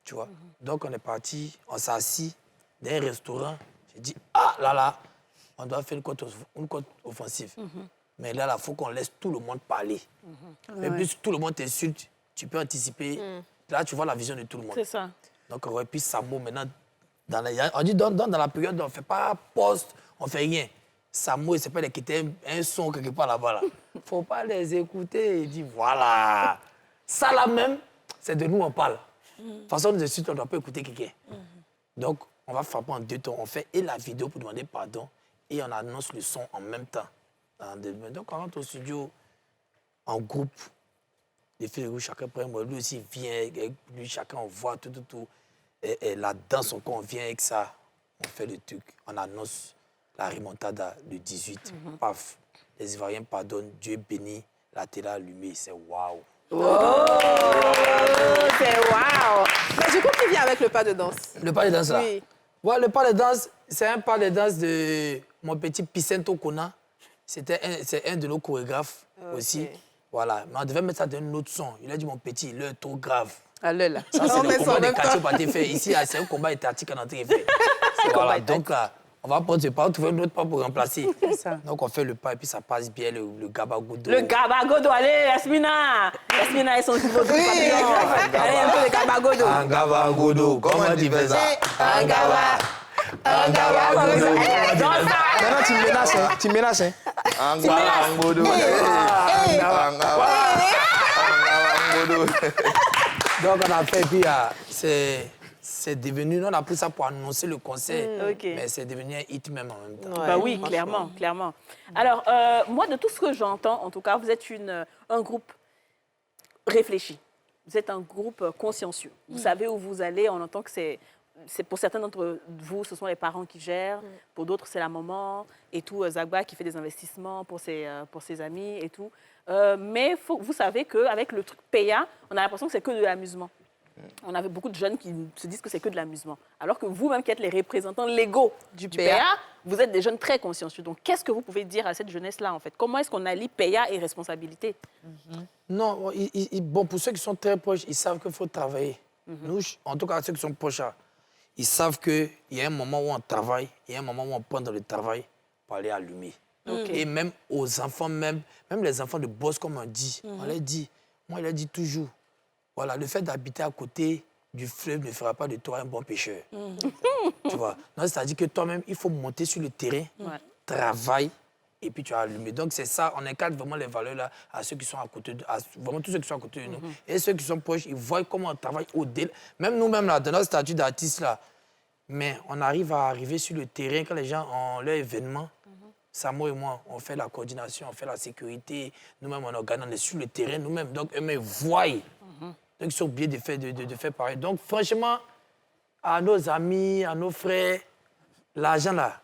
Tu vois. Donc on est parti, on s'est assis dans un restaurant. J'ai dit, ah là, on doit faire une contre-offensive. Mais là, il faut qu'on laisse tout le monde parler. Mais plus tout le monde t'insulte, tu peux anticiper. Là, tu vois la vision de tout le monde. C'est ça. Donc, on aurait pu Samo maintenant. On dit dans la période, on ne fait pas poste, on ne fait rien. Samo, il s'appelle quitter un son quelque part là-bas. Il ne faut pas les écouter. Il dit voilà. Ça là même, c'est de nous on parle. De toute façon, nous insultes, on ne doit pas écouter quelqu'un. Donc, on va frapper en 2 temps. On fait et la vidéo pour demander pardon et on annonce le son en même temps. Donc, on rentre au studio en groupe. Les filles, chacun prend moi, lui aussi vient, lui, chacun on voit tout. Et la danse, on vient avec ça, on fait le truc, on annonce la remontada le 18. Paf, les Ivoiriens pardonnent, Dieu bénit, la télé allumée, c'est waouh. C'est waouh. Mais du coup, qui vient avec le pas de danse? Le pas de danse là? Oui. Ouais, le pas de danse, c'est un pas de danse de mon petit Picento Kona. C'est un de nos chorégraphes aussi. Voilà, mais on devait mettre ça dans un autre son. Il a dit, mon petit, l'heure est trop grave. À l'heure, là. Ça, c'est le combat des quartiers qui a été fait. Ici, c'est un combat étatique qui a été fait. Voilà, donc là, on va prendre ce pas, trouver un autre pas pour remplacer. Donc on fait le pas et puis ça passe bien, le gabagodo. Le gabagodo, allez, Yasmina. Yasmina et son nouveau papillon. Allez, un peu de gabagodo. Un gabagodo, comment tu fais ça? Un gabagodo. Maintenant, tu menaces, hein. Donc on a fait, puis c'est devenu, nous on a pris ça pour annoncer le concert, mais c'est devenu un hit même en même temps. Bah oui, clairement. Alors, moi, de tout ce que j'entends, en tout cas, vous êtes un groupe réfléchi. Vous êtes un groupe consciencieux. Vous savez où vous allez. On entend que c'est pour certains d'entre vous, ce sont les parents qui gèrent. Pour d'autres, c'est la maman et tout. Zagba qui fait des investissements pour ses amis et tout. Mais vous savez qu'avec le truc PEA, on a l'impression que c'est que de l'amusement. On avait beaucoup de jeunes qui se disent que c'est que de l'amusement. Alors que vous-même qui êtes les représentants légaux du PEA, vous êtes des jeunes très consciencieux. Donc, qu'est-ce que vous pouvez dire à cette jeunesse-là, en fait? Comment est-ce qu'on allie PEA et responsabilité? Non, bon, pour ceux qui sont très proches, ils savent qu'il faut travailler. Nous, en tout cas, ceux qui sont proches, ils savent qu'il y a un moment où on travaille, il y a un moment où on prend dans le travail pour aller allumer. Et même aux enfants, même les enfants de boss, comme on dit, on leur dit, moi, il a dit toujours, voilà, le fait d'habiter à côté du fleuve ne fera pas de toi un bon pêcheur. Tu vois? Donc, c'est-à-dire que toi-même, il faut monter sur le terrain, travailler, et puis tu as allumé. Donc, c'est ça, on incarne vraiment les valeurs là à ceux qui sont à côté de vraiment tous ceux qui sont à côté de nous. Et ceux qui sont proches, ils voient comment on travaille au-delà. Même nous-mêmes, là, dans notre statut d'artiste, là, mais on arrive à arriver sur le terrain quand les gens ont leur événement. Samo et moi, on fait la coordination, on fait la sécurité. Nous-mêmes, on organise, on est sur le terrain nous-mêmes. Donc, eux-mêmes voient. Donc, ils sont obligés de faire pareil. Donc, franchement, à nos amis, à nos frères, l'argent, là,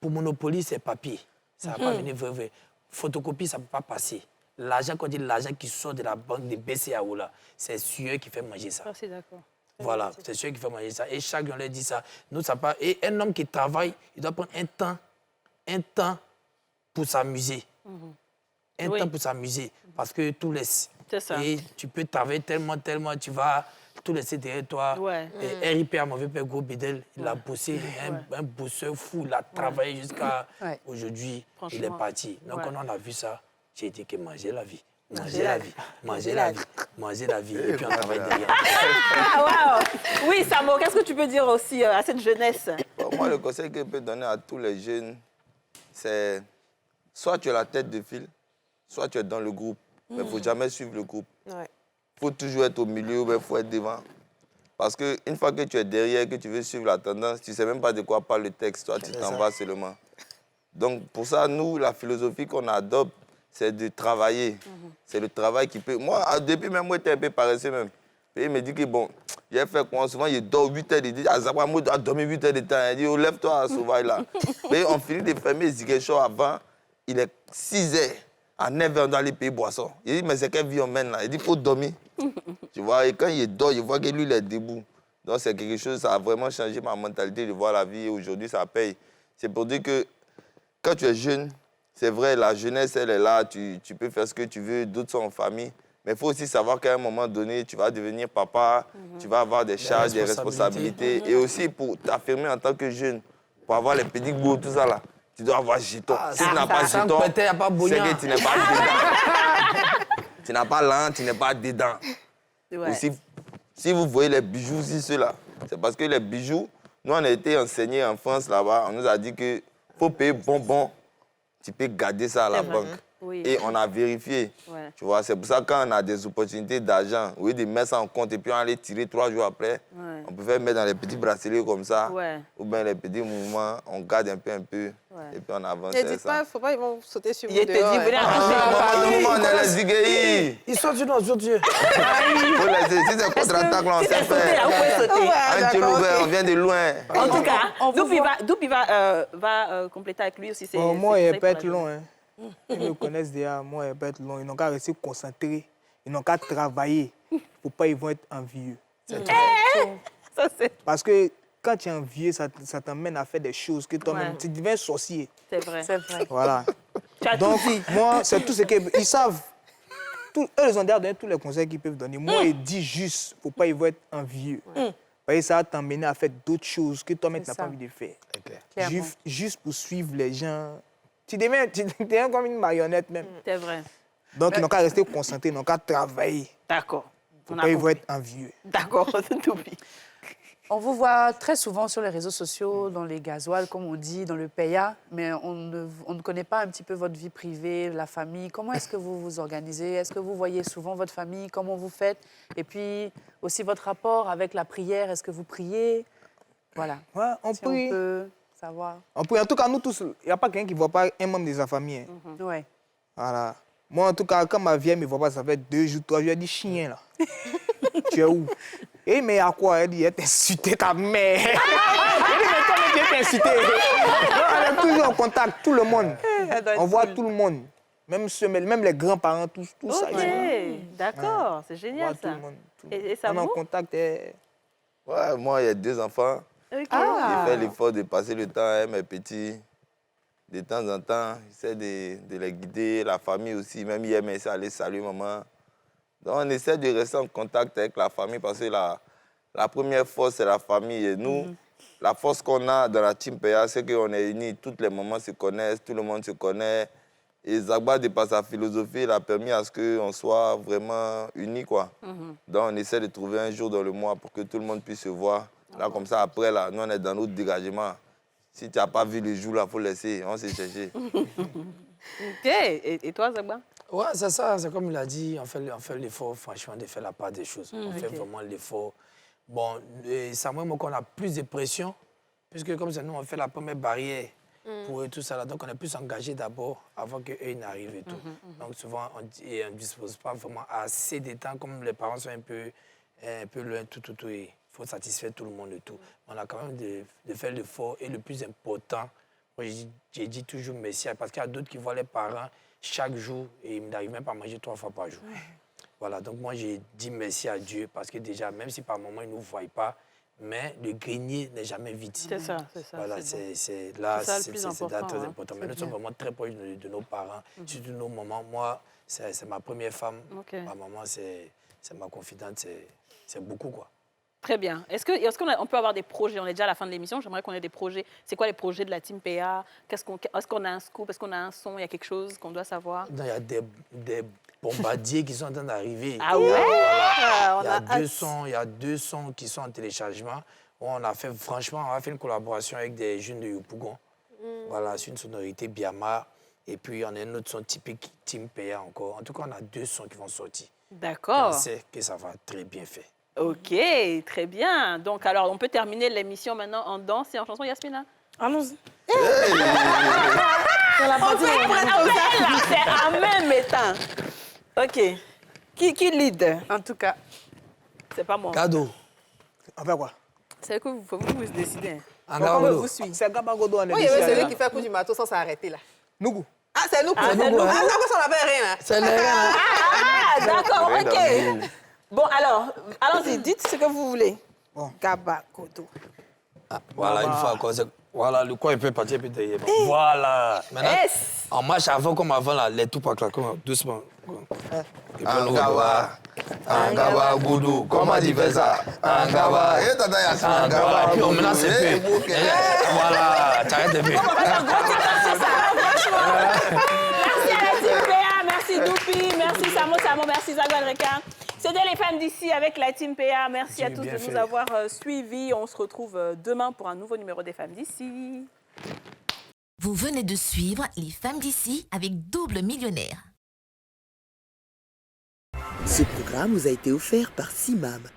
pour Monopoly, c'est papier. Ça ne va pas venir vrai. Photocopie, ça ne peut pas passer. L'argent, quand on dit l'argent qui sort de la banque de BCAO, là, c'est sûr qui fait manger ça. Ah, c'est d'accord. Voilà, c'est sûr qui fait manger ça. Et chaque jour, on leur dit ça. Nous, ça part. Et un homme qui travaille, il doit prendre un temps pour s'amuser. Un temps pour s'amuser. Parce que tout laisse. C'est ça. Et tu peux travailler tellement, tu vas tout laisser derrière toi. Ouais. Et RIP à mauvais père Gros Bédel, il a bossé, un bosseur fou, il a travaillé jusqu'à aujourd'hui, il est parti. Donc, quand on a vu ça, j'ai dit que manger la vie. Manger la vie, manger la vie, manger la vie. Et puis on travaille derrière. Ah, waouh! Oui, Samo, qu'est-ce que tu peux dire aussi à cette jeunesse? Bon, moi, le conseil que je peux donner à tous les jeunes, c'est soit tu es la tête de file, soit tu es dans le groupe. Mais il ne faut jamais suivre le groupe. Il faut toujours être au milieu, il faut être devant. Parce qu'une fois que tu es derrière, que tu veux suivre la tendance, tu ne sais même pas de quoi parle le texte, toi, tu t'en vas seulement. Donc, pour ça, nous, la philosophie qu'on adopte, c'est de travailler. C'est le travail qui peut... Moi, depuis même, moi, j'étais un peu paresseux même. Et il me dit que, bon, j'ai fait quoi? Souvent, il dort 8 heures. Il dit, ah, Zabra, moi, je dois dormir 8 heures de temps. Il dit, oh, lève-toi, sauvage, là. Et on finit de fermer les Ziguinchor avant. Il est 6 heures. À 9 heures, on doit aller payer boisson. Il dit, mais c'est quelle vie on mène, là? Il dit, il faut dormir. Tu vois, et quand il dort, il voit que lui, il est debout. Donc, c'est quelque chose, ça a vraiment changé ma mentalité de voir la vie. Et aujourd'hui, ça paye. C'est pour dire que quand tu es jeune, c'est vrai, la jeunesse, elle est là, tu peux faire ce que tu veux, d'autres sont en famille. Mais il faut aussi savoir qu'à un moment donné, tu vas devenir papa, tu vas avoir des charges, des responsabilités. Et aussi, pour t'affirmer en tant que jeune, pour avoir les petits bouts, tout ça là, tu dois avoir jeton. Si tu n'as pas jeton, c'est que tu n'es pas dedans. Tu n'as pas l'an, tu n'es pas dedans. Aussi, si vous voyez les bijoux, si ceux-là, c'est parce que les bijoux, nous, on a été enseignés en France là-bas, on nous a dit qu'il faut payer bonbon. Tu peux garder ça à la banque. Et on a vérifié. Tu vois, c'est pour ça que quand on a des opportunités d'argent, oui, de mettre ça en compte et puis on allait tirer 3 jours après, on pouvait mettre dans les petits bracelets comme ça, ou bien les petits mouvements, on garde un peu, et puis on avance. Ne dites pas, il ne faut pas, ils vont sauter sur vous. Il te dit, venez arracher. On est les zigueillis. Ils sont sur nos yeux. Si c'est contre-attaque, là, on sait faire. On vient de loin. En tout cas, Doupi va compléter avec lui aussi. Moi, il peut être long. Ils me connaissent déjà, moi, ils peuvent être long. Ils n'ont qu'à rester concentrés. Ils n'ont qu'à travailler. Pour pas, ils vont être envieux. Parce que quand tu es envieux, ça t'amène à faire des choses que toi-même, tu deviens sorcier. C'est vrai. Voilà. Donc, moi, c'est tout ce qu'ils savent. Eux, ils ont déjà donné tous les conseils qu'ils peuvent donner. Moi, ils disent juste, pour pas, ils vont être envieux. Parce que ça va t'emmener à faire d'autres choses que toi-même, tu n'as pas envie de faire. Juste pour suivre les gens. Tu deviens comme une marionnette même. C'est vrai. Donc, ils n'ont qu'à rester concentrés, ils n'ont qu'à travailler. D'accord. Ils vont être envieux. D'accord, Doupi. On vous voit très souvent sur les réseaux sociaux, dans les gasoils, comme on dit, dans le PEA, mais on ne connaît pas un petit peu votre vie privée, la famille. Comment est-ce que vous vous organisez? Est-ce que vous voyez souvent votre famille? Comment vous faites? Et puis, aussi votre rapport avec la prière. Est-ce que vous priez? Voilà. Ouais, on prie. On peut savoir. On prie. En tout cas, nous tous, il n'y a pas quelqu'un qui ne voit pas un membre de sa famille. Ouais. Voilà. Moi, en tout cas, quand ma vieille ne me voit pas, ça fait 2 jours, 3 jours, elle dit, chien, là. Tu es où? Et mais à quoi? Elle dit, elle t'a insulté ta mère. Elle dit, mais comment tu t'es insulté? On est toujours en contact, tout le monde. On voit tout le monde. Même les grands-parents, tout ça. Ok, d'accord, c'est génial ça. Tout le monde. Et ça on est en vous? contact. Ouais, moi, il y a 2 enfants. Okay. J'ai fait l'effort de passer le temps avec mes petits. De temps en temps, j'essaie de les guider, la famille aussi. Même hier, mais c'est aller saluer maman. Donc, on essaie de rester en contact avec la famille parce que la première force, c'est la famille. Et nous, la force qu'on a dans la Team PA, c'est qu'on est unis. Toutes les mamans se connaissent, tout le monde se connaît. Et Zagba, de par sa philosophie, il a permis à ce qu'on soit vraiment unis, quoi. Donc, on essaie de trouver un jour dans le mois pour que tout le monde puisse se voir. Là, comme ça, après, là, nous, on est dans notre dégagement. Si tu n'as pas vu le jour, là, il faut laisser. On s'est cherché. OK. Et toi, Zagba? Ouais, c'est ça. C'est comme il a dit, on fait l'effort, franchement, de faire la part des choses. On fait vraiment l'effort. Bon, Samuel, moi, qu'on a plus de pression, puisque comme c'est nous, on fait la première barrière pour eux, tout ça. Là. Donc, on est plus engagé d'abord avant qu'eux n'arrivent et tout. Donc, souvent, on ne dispose pas vraiment assez de temps, comme les parents sont un peu loin, tout. Il faut satisfaire tout le monde et tout. On a quand même de faire l'effort. Et le plus important, moi, j'ai dit toujours merci, parce qu'il y a d'autres qui voient les parents chaque jour et ils n'arrivent même pas à manger 3 fois par jour. Voilà, donc moi, j'ai dit merci à Dieu, parce que déjà, même si par moment, ils ne nous voient pas, mais le grenier n'est jamais vide. C'est ça, c'est ça. Voilà, c'est c'est bon. là, C'est ça le plus c'est important. très important. Mais nous sommes vraiment très proches de nos parents, surtout nos mamans. Moi, c'est ma première femme. Ma maman, c'est ma confidente. C'est beaucoup, quoi. Très bien. Est-ce qu'on peut avoir des projets? On est déjà à la fin de l'émission. J'aimerais qu'on ait des projets. C'est quoi les projets de la Team PA? Est-ce qu'on a un scoop? Est-ce qu'on a un son? Il y a quelque chose qu'on doit savoir? Il y a des bombardiers qui sont en train d'arriver. Ah ouais? Voilà. Il y a deux sons qui sont en téléchargement. On a fait une collaboration avec des jeunes de Yopougon. Voilà, c'est une sonorité Biama. Et puis, on a un autre son typique Team PA encore. En tout cas, on a 2 sons qui vont sortir. D'accord. On sait que ça va très bien faire. OK, très bien. Donc, alors, on peut terminer l'émission maintenant en danse et en chanson, Yasmina? Allons-y. C'est en même temps. OK. Qui lead? En tout cas, c'est pas moi. Cadeau. On fait quoi? C'est que vous décidez. On vous suit. C'est Gabagodo, on est Oui, il y avait celui qui fait coup du marteau sans s'arrêter, là. Nougou. Ah, c'est nous. Ah, c'est nous. Ah, ça n'avait rien, là. C'est les reins. Ah, d'accord, OK. Bon, alors, allons-y, dites ce que vous voulez. Bon. Gabagodo. Voilà, une fois encore. Voilà, le coin, il peut partir, puis derrière. Voilà. Maintenant, on marche avant comme avant, là, les tout pas claquant, doucement. Angaba, Goudou, comment tu fais ça? Angaba, et tata Yassine, Angaba. Puis on menace un peu. Voilà, t'arrêtes un peu. Merci à la Team PA, merci Doupi, merci Samo, merci Zagba Reka. C'était les femmes d'ici avec la Team PA. Merci à tous de nous avoir suivis. On se retrouve demain pour un nouveau numéro des femmes d'ici. Vous venez de suivre les femmes d'ici avec Double Millionnaire. Ce programme vous a été offert par Simam,